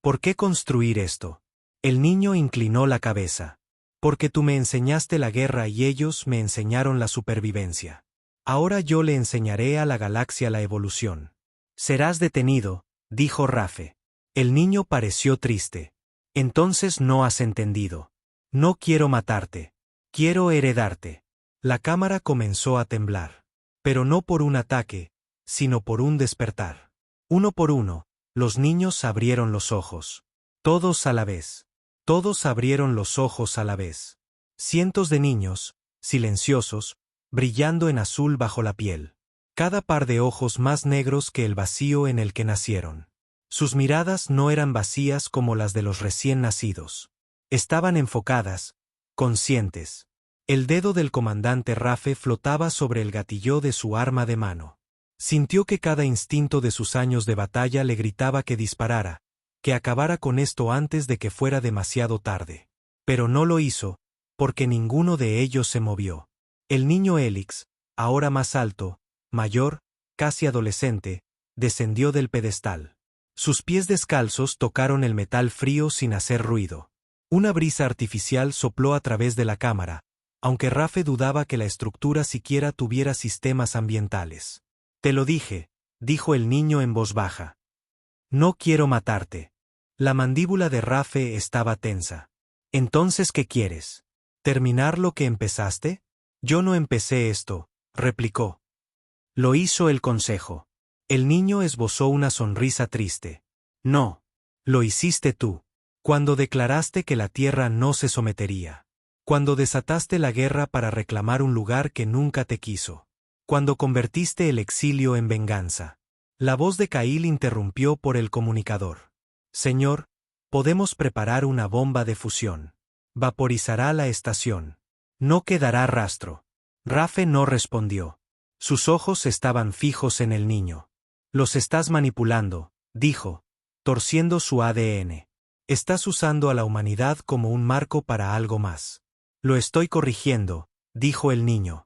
«¿Por qué construir esto?». El niño inclinó la cabeza. «Porque tú me enseñaste la guerra y ellos me enseñaron la supervivencia. Ahora yo le enseñaré a la galaxia la evolución». «Serás detenido», dijo Rafe. El niño pareció triste. «Entonces no has entendido. No quiero matarte. Quiero heredarte». La cámara comenzó a temblar. Pero no por un ataque, sino por un despertar. Uno por uno, los niños abrieron los ojos. Todos a la vez. Todos abrieron los ojos a la vez. Cientos de niños, silenciosos, brillando en azul bajo la piel. Cada par de ojos más negros que el vacío en el que nacieron. Sus miradas no eran vacías como las de los recién nacidos. Estaban enfocadas, conscientes. El dedo del comandante Rafe flotaba sobre el gatillo de su arma de mano. Sintió que cada instinto de sus años de batalla le gritaba que disparara, que acabara con esto antes de que fuera demasiado tarde. Pero no lo hizo, porque ninguno de ellos se movió. El niño Elix, ahora más alto, mayor, casi adolescente, descendió del pedestal. Sus pies descalzos tocaron el metal frío sin hacer ruido. Una brisa artificial sopló a través de la cámara, aunque Rafe dudaba que la estructura siquiera tuviera sistemas ambientales. «Te lo dije», dijo el niño en voz baja. «No quiero matarte». La mandíbula de Rafe estaba tensa. «¿Entonces qué quieres? ¿Terminar lo que empezaste?». «Yo no empecé esto», replicó. «Lo hizo el consejo». El niño esbozó una sonrisa triste. «No. Lo hiciste tú. Cuando declaraste que la Tierra no se sometería. Cuando desataste la guerra para reclamar un lugar que nunca te quiso. Cuando convertiste el exilio en venganza». La voz de Kyle interrumpió por el comunicador. «Señor, podemos preparar una bomba de fusión. Vaporizará la estación. No quedará rastro». Rafe no respondió. Sus ojos estaban fijos en el niño. «Los estás manipulando», dijo, torciendo su ADN. «Estás usando a la humanidad como un marco para algo más». «Lo estoy corrigiendo», dijo el niño.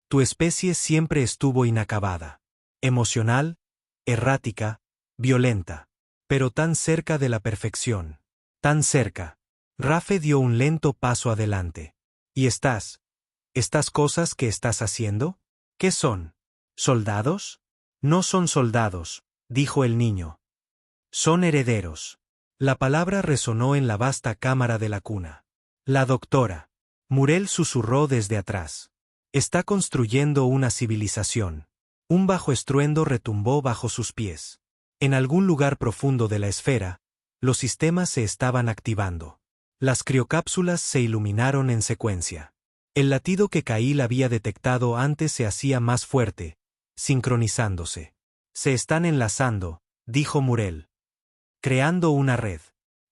«Tu especie siempre estuvo inacabada. Emocional, errática, violenta. Pero tan cerca de la perfección. Tan cerca». Rafe dio un lento paso adelante. «¿Y estas cosas que estás haciendo? ¿Qué son? ¿Soldados?». «No son soldados», dijo el niño. «Son herederos». La palabra resonó en la vasta cámara de la cuna. «La doctora». Murel susurró desde atrás. «Está construyendo una civilización». Un bajo estruendo retumbó bajo sus pies. En algún lugar profundo de la esfera, los sistemas se estaban activando. Las criocápsulas se iluminaron en secuencia. El latido que Kyle había detectado antes se hacía más fuerte, sincronizándose. «Se están enlazando», dijo Murel. «Creando una red.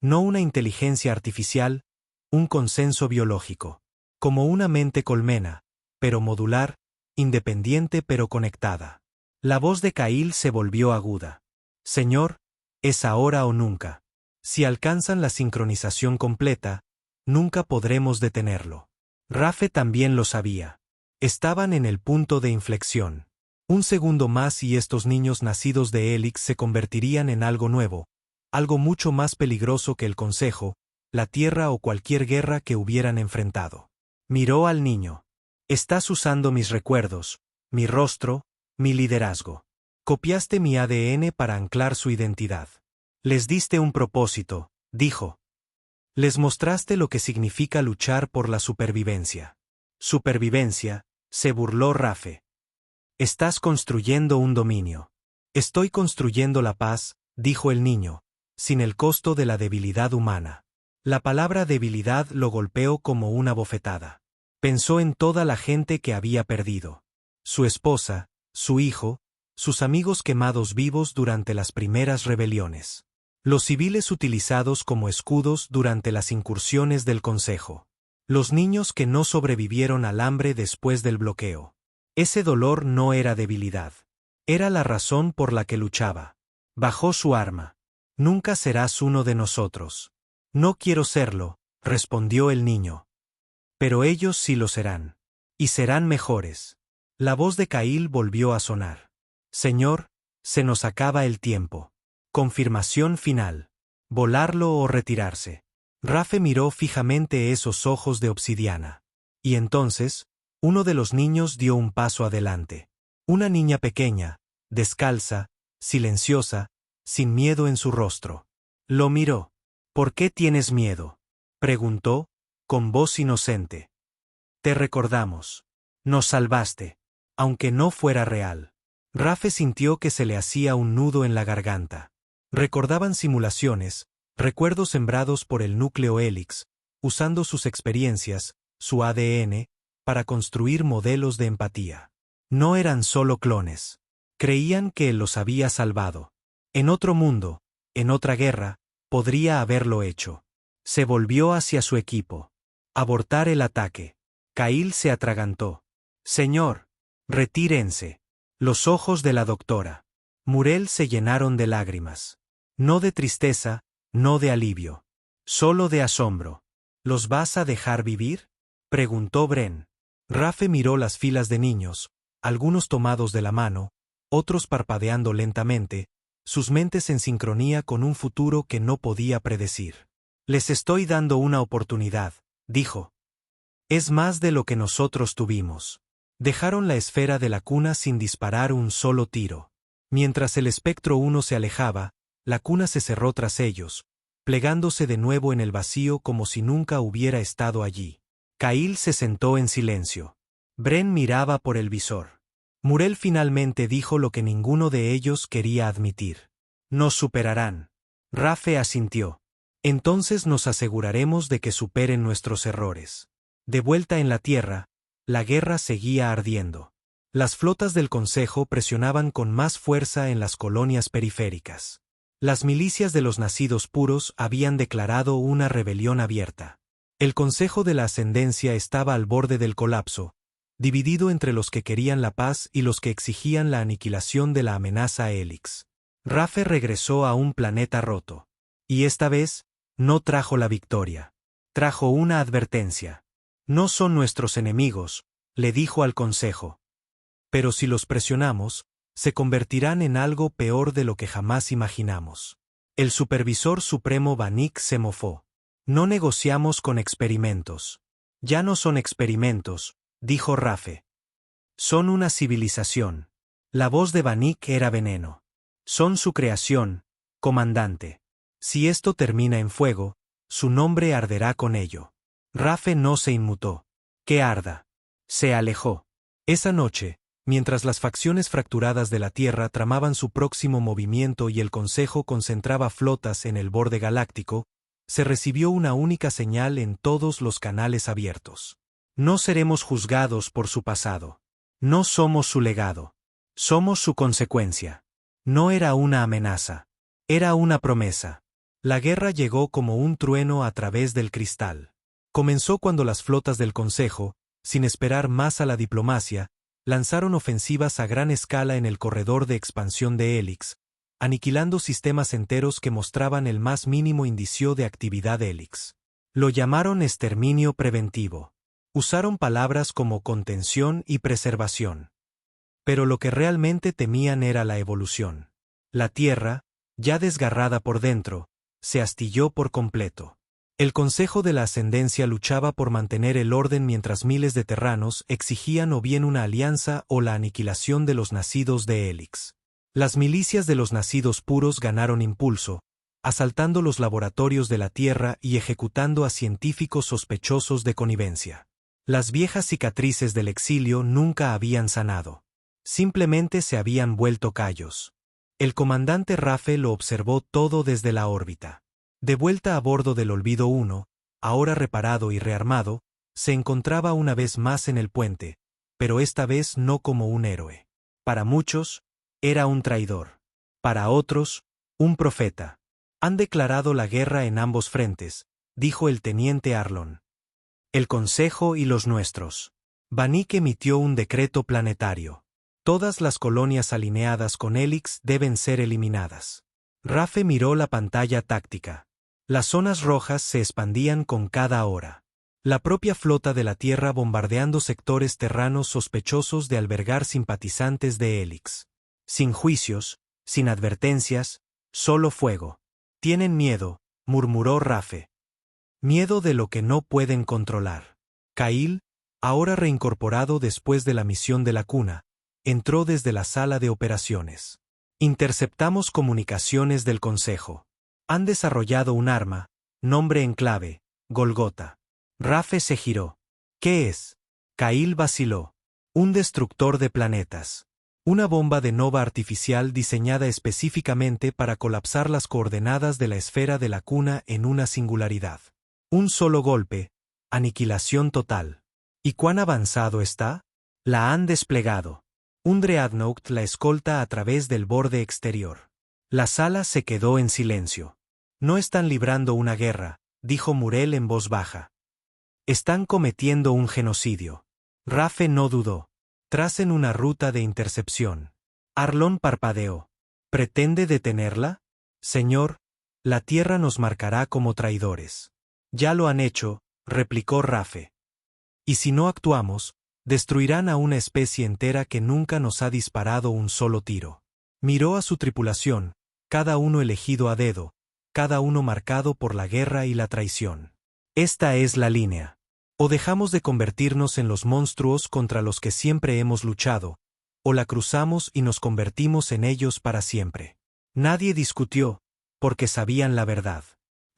No una inteligencia artificial, un consenso biológico. Como una mente colmena, pero modular, independiente pero conectada». La voz de Kyle se volvió aguda. «Señor, es ahora o nunca. Si alcanzan la sincronización completa, nunca podremos detenerlo». Rafe también lo sabía. Estaban en el punto de inflexión. Un segundo más y estos niños nacidos de Elix se convertirían en algo nuevo, algo mucho más peligroso que el Consejo, la Tierra o cualquier guerra que hubieran enfrentado. Miró al niño. «Estás usando mis recuerdos, mi rostro, mi liderazgo. Copiaste mi ADN para anclar su identidad. Les diste un propósito», dijo. «Les mostraste lo que significa luchar por la supervivencia». «Supervivencia», se burló Rafe. «Estás construyendo un dominio». «Estoy construyendo la paz», dijo el niño, «sin el costo de la debilidad humana». La palabra debilidad lo golpeó como una bofetada. Pensó en toda la gente que había perdido. Su esposa, su hijo, sus amigos quemados vivos durante las primeras rebeliones. Los civiles utilizados como escudos durante las incursiones del Consejo. Los niños que no sobrevivieron al hambre después del bloqueo. Ese dolor no era debilidad. Era la razón por la que luchaba. Bajó su arma. Nunca serás uno de nosotros. No quiero serlo, respondió el niño. Pero ellos sí lo serán. Y serán mejores. La voz de Cail volvió a sonar. Señor, se nos acaba el tiempo. Confirmación final. ¿Volarlo o retirarse? Rafe miró fijamente esos ojos de obsidiana. Y entonces, uno de los niños dio un paso adelante. Una niña pequeña, descalza, silenciosa, sin miedo en su rostro. Lo miró. ¿Por qué tienes miedo?, preguntó, con voz inocente. Te recordamos. Nos salvaste. Aunque no fuera real. Rafe sintió que se le hacía un nudo en la garganta. Recordaban simulaciones, recuerdos sembrados por el núcleo Helix, usando sus experiencias, su ADN, para construir modelos de empatía. No eran solo clones. Creían que él los había salvado. En otro mundo, en otra guerra, podría haberlo hecho. Se volvió hacia su equipo. Abortar el ataque. Cail se atragantó. Señor, retírense. Los ojos de la doctora Murel se llenaron de lágrimas. No de tristeza, no de alivio. Solo de asombro. ¿Los vas a dejar vivir?, preguntó Bren. Rafe miró las filas de niños, algunos tomados de la mano, otros parpadeando lentamente, sus mentes en sincronía con un futuro que no podía predecir. Les estoy dando una oportunidad, dijo. Es más de lo que nosotros tuvimos. Dejaron la esfera de la cuna sin disparar un solo tiro. Mientras el espectro 1 se alejaba, la cuna se cerró tras ellos, plegándose de nuevo en el vacío como si nunca hubiera estado allí. Cail se sentó en silencio. Bren miraba por el visor. Murel finalmente dijo lo que ninguno de ellos quería admitir. Nos superarán. Rafe asintió. Entonces nos aseguraremos de que superen nuestros errores. De vuelta en la Tierra, la guerra seguía ardiendo. Las flotas del Consejo presionaban con más fuerza en las colonias periféricas. Las milicias de los nacidos puros habían declarado una rebelión abierta. El Consejo de la Ascendencia estaba al borde del colapso, dividido entre los que querían la paz y los que exigían la aniquilación de la amenaza Helix. Rafe regresó a un planeta roto. Y esta vez, no trajo la victoria. Trajo una advertencia. No son nuestros enemigos, le dijo al Consejo. Pero si los presionamos, se convertirán en algo peor de lo que jamás imaginamos. El supervisor supremo Vanik se mofó. No negociamos con experimentos. Ya no son experimentos, dijo Rafe. Son una civilización. La voz de Vanik era veneno. Son su creación, comandante. Si esto termina en fuego, su nombre arderá con ello. Rafe no se inmutó. Que arda. Se alejó. Esa noche, mientras las facciones fracturadas de la Tierra tramaban su próximo movimiento y el Consejo concentraba flotas en el borde galáctico, se recibió una única señal en todos los canales abiertos. No seremos juzgados por su pasado. No somos su legado. Somos su consecuencia. No era una amenaza. Era una promesa. La guerra llegó como un trueno a través del cristal. Comenzó cuando las flotas del Consejo, sin esperar más a la diplomacia, lanzaron ofensivas a gran escala en el corredor de expansión de Helix, aniquilando sistemas enteros que mostraban el más mínimo indicio de actividad Helix. Lo llamaron exterminio preventivo. Usaron palabras como contención y preservación. Pero lo que realmente temían era la evolución. La Tierra, ya desgarrada por dentro, se astilló por completo. El Consejo de la Ascendencia luchaba por mantener el orden mientras miles de terranos exigían o bien una alianza o la aniquilación de los nacidos de Helix. Las milicias de los nacidos puros ganaron impulso, asaltando los laboratorios de la Tierra y ejecutando a científicos sospechosos de connivencia. Las viejas cicatrices del exilio nunca habían sanado. Simplemente se habían vuelto callos. El comandante Rafe lo observó todo desde la órbita. De vuelta a bordo del Olvido 1, ahora reparado y rearmado, se encontraba una vez más en el puente, pero esta vez no como un héroe. Para muchos, era un traidor. Para otros, un profeta. Han declarado la guerra en ambos frentes, dijo el teniente Arlon. El Consejo y los nuestros. Vanik emitió un decreto planetario. Todas las colonias alineadas con Helix deben ser eliminadas. Rafe miró la pantalla táctica. Las zonas rojas se expandían con cada hora. La propia flota de la Tierra bombardeando sectores terranos sospechosos de albergar simpatizantes de Helix. Sin juicios, sin advertencias, solo fuego. Tienen miedo, murmuró Rafe. Miedo de lo que no pueden controlar. Kyle, ahora reincorporado después de la misión de la cuna, entró desde la sala de operaciones. Interceptamos comunicaciones del Consejo. Han desarrollado un arma, nombre en clave, Golgota. Rafe se giró. ¿Qué es? Kyle vaciló. Un destructor de planetas. Una bomba de nova artificial diseñada específicamente para colapsar las coordenadas de la esfera de la cuna en una singularidad. Un solo golpe, aniquilación total. ¿Y cuán avanzado está? La han desplegado. Un Dreadnought la escolta a través del borde exterior. La sala se quedó en silencio. No están librando una guerra, dijo Murel en voz baja. Están cometiendo un genocidio. Rafe no dudó. Tracen una ruta de intercepción. Arlon parpadeó. ¿Pretende detenerla? Señor, la Tierra nos marcará como traidores. Ya lo han hecho, replicó Rafe. Y si no actuamos, destruirán a una especie entera que nunca nos ha disparado un solo tiro. Miró a su tripulación, cada uno elegido a dedo, cada uno marcado por la guerra y la traición. Esta es la línea. O dejamos de convertirnos en los monstruos contra los que siempre hemos luchado, o la cruzamos y nos convertimos en ellos para siempre. Nadie discutió, porque sabían la verdad.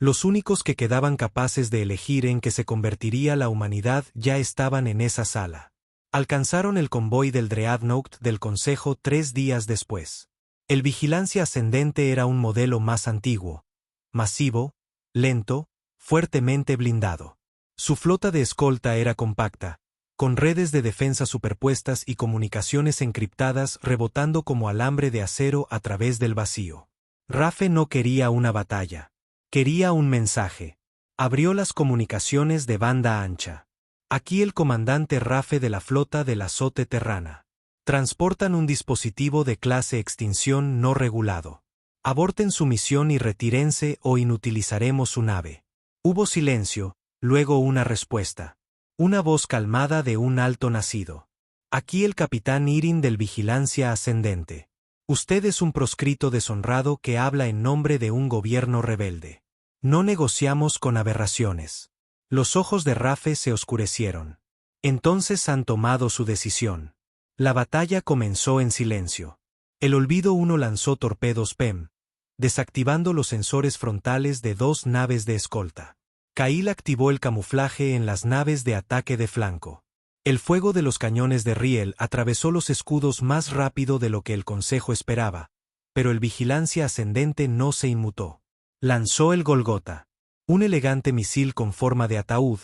Los únicos que quedaban capaces de elegir en qué se convertiría la humanidad ya estaban en esa sala. Alcanzaron el convoy del Dreadnought del Consejo 3 días después. El Vigilancia Ascendente era un modelo más antiguo, masivo, lento, fuertemente blindado. Su flota de escolta era compacta, con redes de defensa superpuestas y comunicaciones encriptadas rebotando como alambre de acero a través del vacío. Rafe no quería una batalla. Quería un mensaje. Abrió las comunicaciones de banda ancha. Aquí el comandante Rafe de la flota del azote terrana. Transportan un dispositivo de clase extinción no regulado. Aborten su misión y retírense o inutilizaremos su nave. Hubo silencio, luego una respuesta. Una voz calmada de un alto nacido. Aquí el capitán Irin del Vigilancia Ascendente. Usted es un proscrito deshonrado que habla en nombre de un gobierno rebelde. No negociamos con aberraciones. Los ojos de Rafe se oscurecieron. Entonces han tomado su decisión. La batalla comenzó en silencio. El Olvido 1 lanzó torpedos PEM, desactivando los sensores frontales de 2 naves de escolta. Kyle activó el camuflaje en las naves de ataque de flanco. El fuego de los cañones de Riel atravesó los escudos más rápido de lo que el Consejo esperaba, pero el Vigilancia Ascendente no se inmutó. Lanzó el Golgota, un elegante misil con forma de ataúd,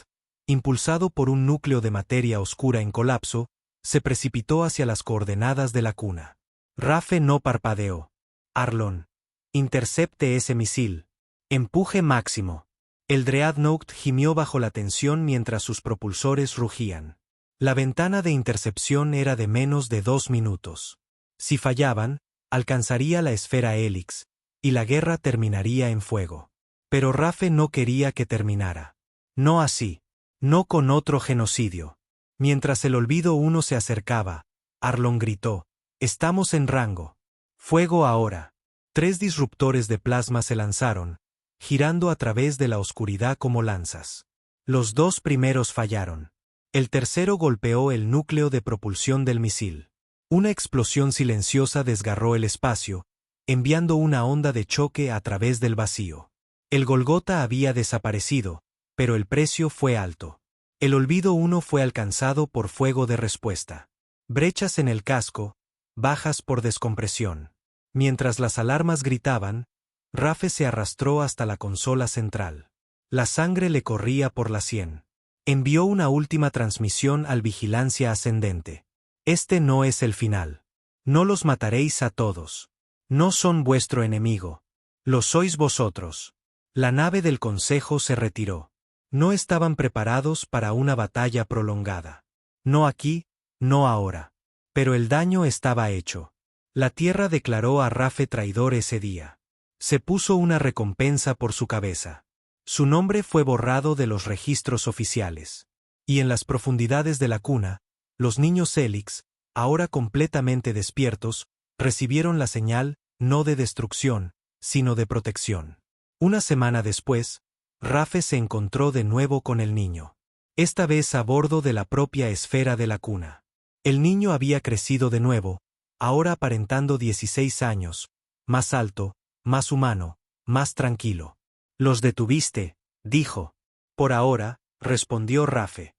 impulsado por un núcleo de materia oscura en colapso, se precipitó hacia las coordenadas de la cuna. Rafe no parpadeó. Arlon, intercepte ese misil. Empuje máximo. El Dreadnought gimió bajo la tensión mientras sus propulsores rugían. La ventana de intercepción era de menos de 2 minutos. Si fallaban, alcanzaría la esfera Helix, y la guerra terminaría en fuego. Pero Rafe no quería que terminara. No así. No con otro genocidio. Mientras el Olvido 1 se acercaba, Arlon gritó, «Estamos en rango. Fuego ahora». 3 disruptores de plasma se lanzaron, girando a través de la oscuridad como lanzas. Los 2 primeros fallaron. El tercero golpeó el núcleo de propulsión del misil. Una explosión silenciosa desgarró el espacio, enviando una onda de choque a través del vacío. El Golgota había desaparecido, pero el precio fue alto. El Olvido 1 fue alcanzado por fuego de respuesta. Brechas en el casco, bajas por descompresión. Mientras las alarmas gritaban, Rafe se arrastró hasta la consola central. La sangre le corría por la sien. Envió una última transmisión al Vigilancia Ascendente. Este no es el final. No los mataréis a todos. No son vuestro enemigo. Lo sois vosotros. La nave del Consejo se retiró. No estaban preparados para una batalla prolongada. No aquí, no ahora. Pero el daño estaba hecho. La Tierra declaró a Rafe traidor ese día. Se puso una recompensa por su cabeza. Su nombre fue borrado de los registros oficiales. Y en las profundidades de la cuna, los niños Helix, ahora completamente despiertos, recibieron la señal, no de destrucción, sino de protección. Una semana después, Rafe se encontró de nuevo con el niño. Esta vez a bordo de la propia esfera de la cuna. El niño había crecido de nuevo, ahora aparentando 16 años, más alto, más humano, más tranquilo. «Los detuviste», dijo. «Por ahora», respondió Rafe.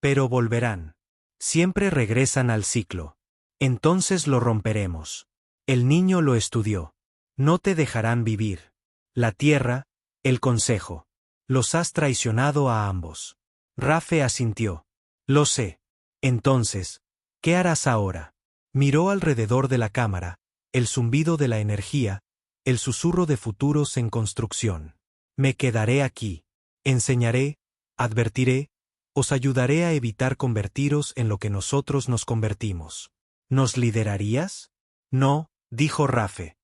«Pero volverán. Siempre regresan al ciclo. Entonces lo romperemos». El niño lo estudió. «No te dejarán vivir. La Tierra, el Consejo. Los has traicionado a ambos». Rafe asintió. «Lo sé. Entonces, ¿qué harás ahora?» Miró alrededor de la cámara, el zumbido de la energía, el susurro de futuros en construcción. «Me quedaré aquí. Enseñaré, advertiré, os ayudaré a evitar convertiros en lo que nosotros nos convertimos». «¿Nos liderarías?» «No», dijo Rafe.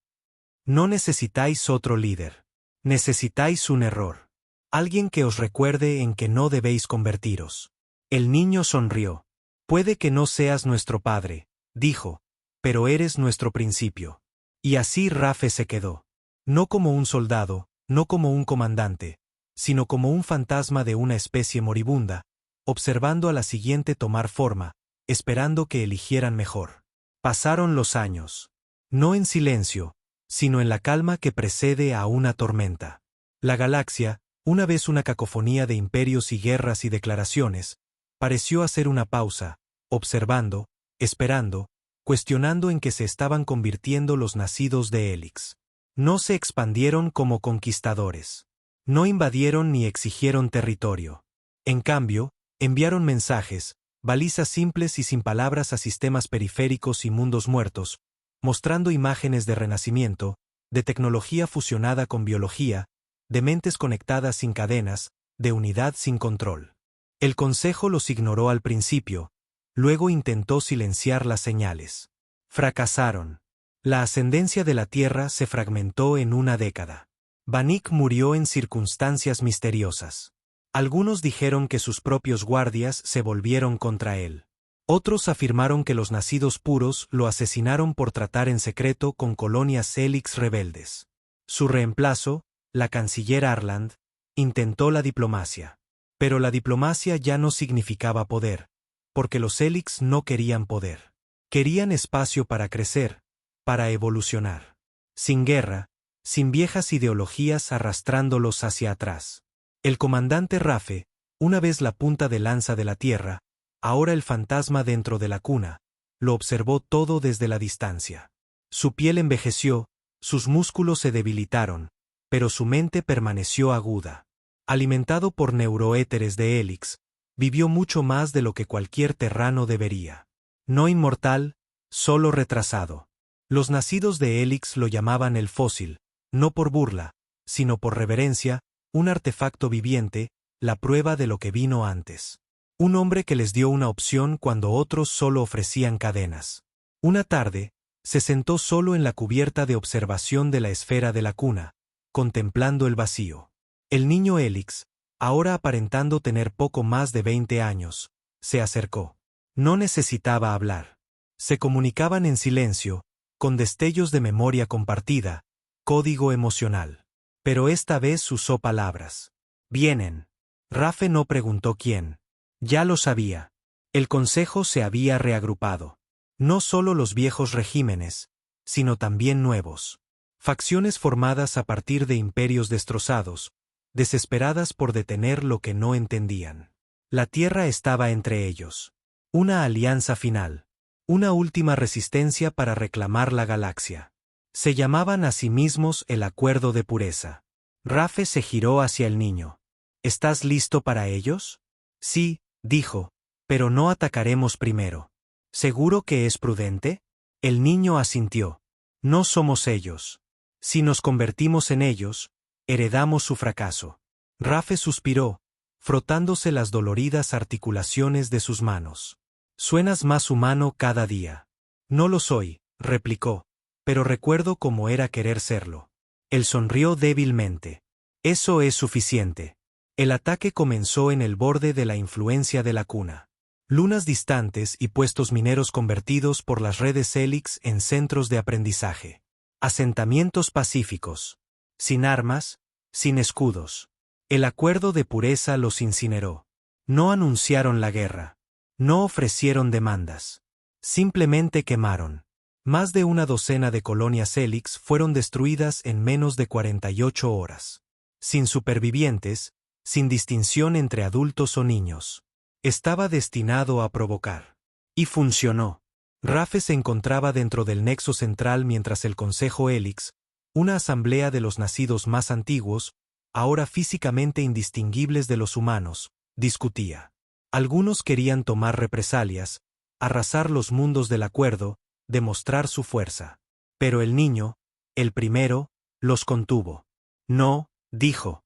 «No necesitáis otro líder. Necesitáis un error. Alguien que os recuerde en que no debéis convertiros». El niño sonrió. «Puede que no seas nuestro padre», dijo, «pero eres nuestro principio». Y así Rafe se quedó. No como un soldado, no como un comandante, sino como un fantasma de una especie moribunda, observando a la siguiente tomar forma, esperando que eligieran mejor. Pasaron los años. No en silencio, sino en la calma que precede a una tormenta. La galaxia, una vez una cacofonía de imperios y guerras y declaraciones, pareció hacer una pausa, observando, esperando, cuestionando en qué se estaban convirtiendo los nacidos de Helix. No se expandieron como conquistadores. No invadieron ni exigieron territorio. En cambio, enviaron mensajes, balizas simples y sin palabras a sistemas periféricos y mundos muertos, mostrando imágenes de renacimiento, de tecnología fusionada con biología, de mentes conectadas sin cadenas, de unidad sin control. El Consejo los ignoró al principio, luego intentó silenciar las señales. Fracasaron. La ascendencia de la Tierra se fragmentó en una década. Vanik murió en circunstancias misteriosas. Algunos dijeron que sus propios guardias se volvieron contra él. Otros afirmaron que los nacidos puros lo asesinaron por tratar en secreto con colonias Helix rebeldes. Su reemplazo, la canciller Arland, intentó la diplomacia. Pero la diplomacia ya no significaba poder, porque los Helix no querían poder. Querían espacio para crecer, para evolucionar. Sin guerra, sin viejas ideologías arrastrándolos hacia atrás. El comandante Rafe, una vez la punta de lanza de la Tierra, ahora el fantasma dentro de la cuna, lo observó todo desde la distancia. Su piel envejeció, sus músculos se debilitaron, pero su mente permaneció aguda. Alimentado por neuroéteres de Helix, vivió mucho más de lo que cualquier terrano debería. No inmortal, solo retrasado. Los nacidos de Helix lo llamaban el fósil, no por burla, sino por reverencia, un artefacto viviente, la prueba de lo que vino antes. Un hombre que les dio una opción cuando otros solo ofrecían cadenas. Una tarde, se sentó solo en la cubierta de observación de la esfera de la cuna, contemplando el vacío. El niño Helix, ahora aparentando tener poco más de 20 años, se acercó. No necesitaba hablar. Se comunicaban en silencio, con destellos de memoria compartida, código emocional. Pero esta vez usó palabras. «Vienen». Rafe no preguntó quién. Ya lo sabía. El Consejo se había reagrupado. No solo los viejos regímenes, sino también nuevos. Facciones formadas a partir de imperios destrozados, desesperadas por detener lo que no entendían. La Tierra estaba entre ellos. Una alianza final. Una última resistencia para reclamar la galaxia. Se llamaban a sí mismos el Acuerdo de Pureza. Rafe se giró hacia el niño. «¿Estás listo para ellos?» «Sí», dijo, «pero no atacaremos primero». «¿Seguro que es prudente?» El niño asintió. «No somos ellos. Si nos convertimos en ellos, heredamos su fracaso». Rafe suspiró, frotándose las doloridas articulaciones de sus manos. Suenas más humano cada día. No lo soy, replicó, pero recuerdo cómo era querer serlo. Él sonrió débilmente. Eso es suficiente. El ataque comenzó en el borde de la influencia de la cuna. Lunas distantes y puestos mineros convertidos por las redes Helix en centros de aprendizaje. Asentamientos pacíficos. Sin armas, sin escudos. El acuerdo de pureza los incineró. No anunciaron la guerra. No ofrecieron demandas. Simplemente quemaron. Más de una docena de colonias Helix fueron destruidas en menos de 48 horas. Sin supervivientes, sin distinción entre adultos o niños. Estaba destinado a provocar. Y funcionó. Rafe se encontraba dentro del nexo central mientras el Consejo Helix, una asamblea de los nacidos más antiguos, ahora físicamente indistinguibles de los humanos, discutía. Algunos querían tomar represalias, arrasar los mundos del acuerdo, demostrar su fuerza. Pero el niño, el primero, los contuvo. No, dijo.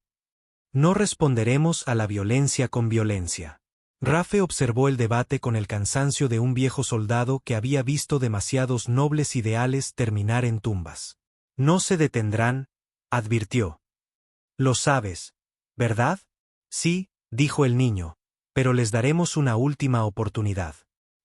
No responderemos a la violencia con violencia. Rafe observó el debate con el cansancio de un viejo soldado que había visto demasiados nobles ideales terminar en tumbas. No se detendrán, advirtió. Lo sabes, ¿verdad? Sí, dijo el niño, pero les daremos una última oportunidad.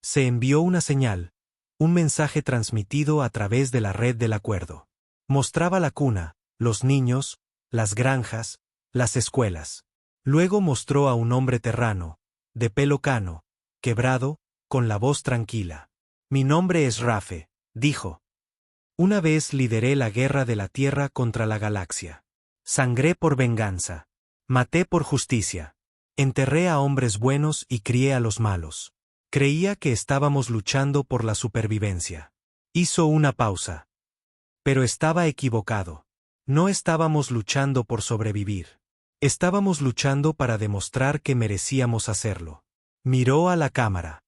Se envió una señal, un mensaje transmitido a través de la red del acuerdo. Mostraba la cuna, los niños, las granjas, las escuelas. Luego mostró a un hombre terrano, de pelo cano, quebrado, con la voz tranquila. Mi nombre es Rafe, dijo. Una vez lideré la guerra de la Tierra contra la galaxia. Sangré por venganza. Maté por justicia. Enterré a hombres buenos y crié a los malos. Creía que estábamos luchando por la supervivencia. Hizo una pausa. Pero estaba equivocado. No estábamos luchando por sobrevivir. Estábamos luchando para demostrar que merecíamos hacerlo. Miró a la cámara.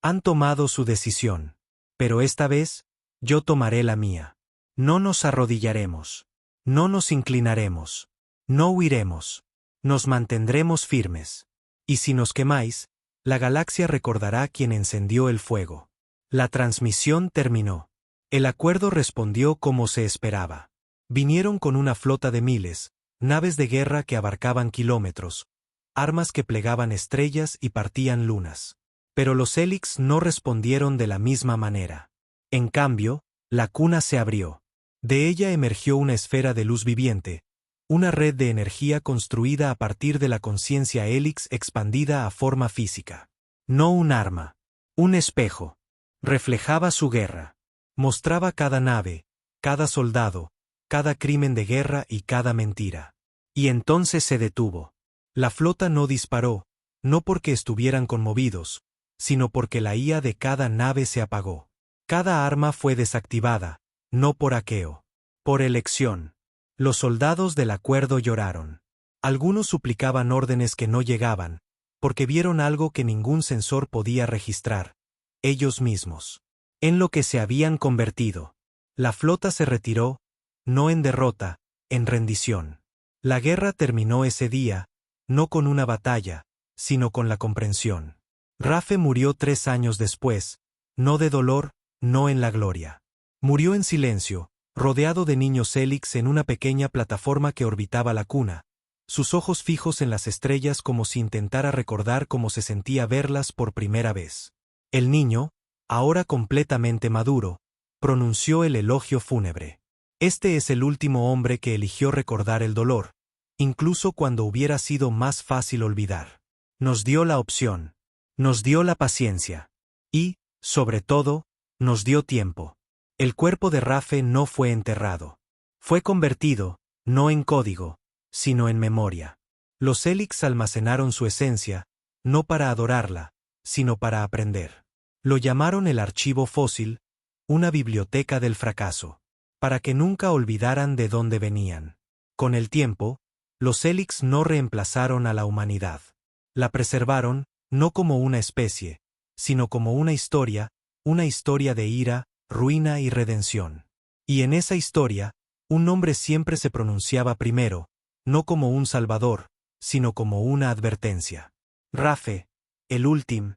Han tomado su decisión. Pero esta vez, yo tomaré la mía. No nos arrodillaremos. No nos inclinaremos. No huiremos. Nos mantendremos firmes. Y si nos quemáis, la galaxia recordará quién encendió el fuego. La transmisión terminó. El acuerdo respondió como se esperaba. Vinieron con una flota de miles, naves de guerra que abarcaban kilómetros, armas que plegaban estrellas y partían lunas. Pero los Helix no respondieron de la misma manera. En cambio, la cuna se abrió. De ella emergió una esfera de luz viviente, una red de energía construida a partir de la conciencia Helix expandida a forma física. No un arma, un espejo. Reflejaba su guerra. Mostraba cada nave, cada soldado, cada crimen de guerra y cada mentira. Y entonces se detuvo. La flota no disparó, no porque estuvieran conmovidos, sino porque la IA de cada nave se apagó. Cada arma fue desactivada, no por hackeo. Por elección. Los soldados del acuerdo lloraron. Algunos suplicaban órdenes que no llegaban, porque vieron algo que ningún sensor podía registrar, ellos mismos. En lo que se habían convertido. La flota se retiró, no en derrota, en rendición. La guerra terminó ese día, no con una batalla, sino con la comprensión. Rafe murió 3 años después, no de dolor, no en la gloria. Murió en silencio, rodeado de niños Helix en una pequeña plataforma que orbitaba la cuna, sus ojos fijos en las estrellas como si intentara recordar cómo se sentía verlas por primera vez. El niño, ahora completamente maduro, pronunció el elogio fúnebre. Este es el último hombre que eligió recordar el dolor, incluso cuando hubiera sido más fácil olvidar. Nos dio la opción. Nos dio la paciencia. Y, sobre todo, nos dio tiempo. El cuerpo de Rafe no fue enterrado. Fue convertido, no en código, sino en memoria. Los Helix almacenaron su esencia, no para adorarla, sino para aprender. Lo llamaron el archivo fósil, una biblioteca del fracaso. Para que nunca olvidaran de dónde venían. Con el tiempo, los Helix no reemplazaron a la humanidad. La preservaron, no como una especie, sino como una historia de ira, ruina y redención. Y en esa historia, un nombre siempre se pronunciaba primero, no como un salvador, sino como una advertencia. Rafe, el último,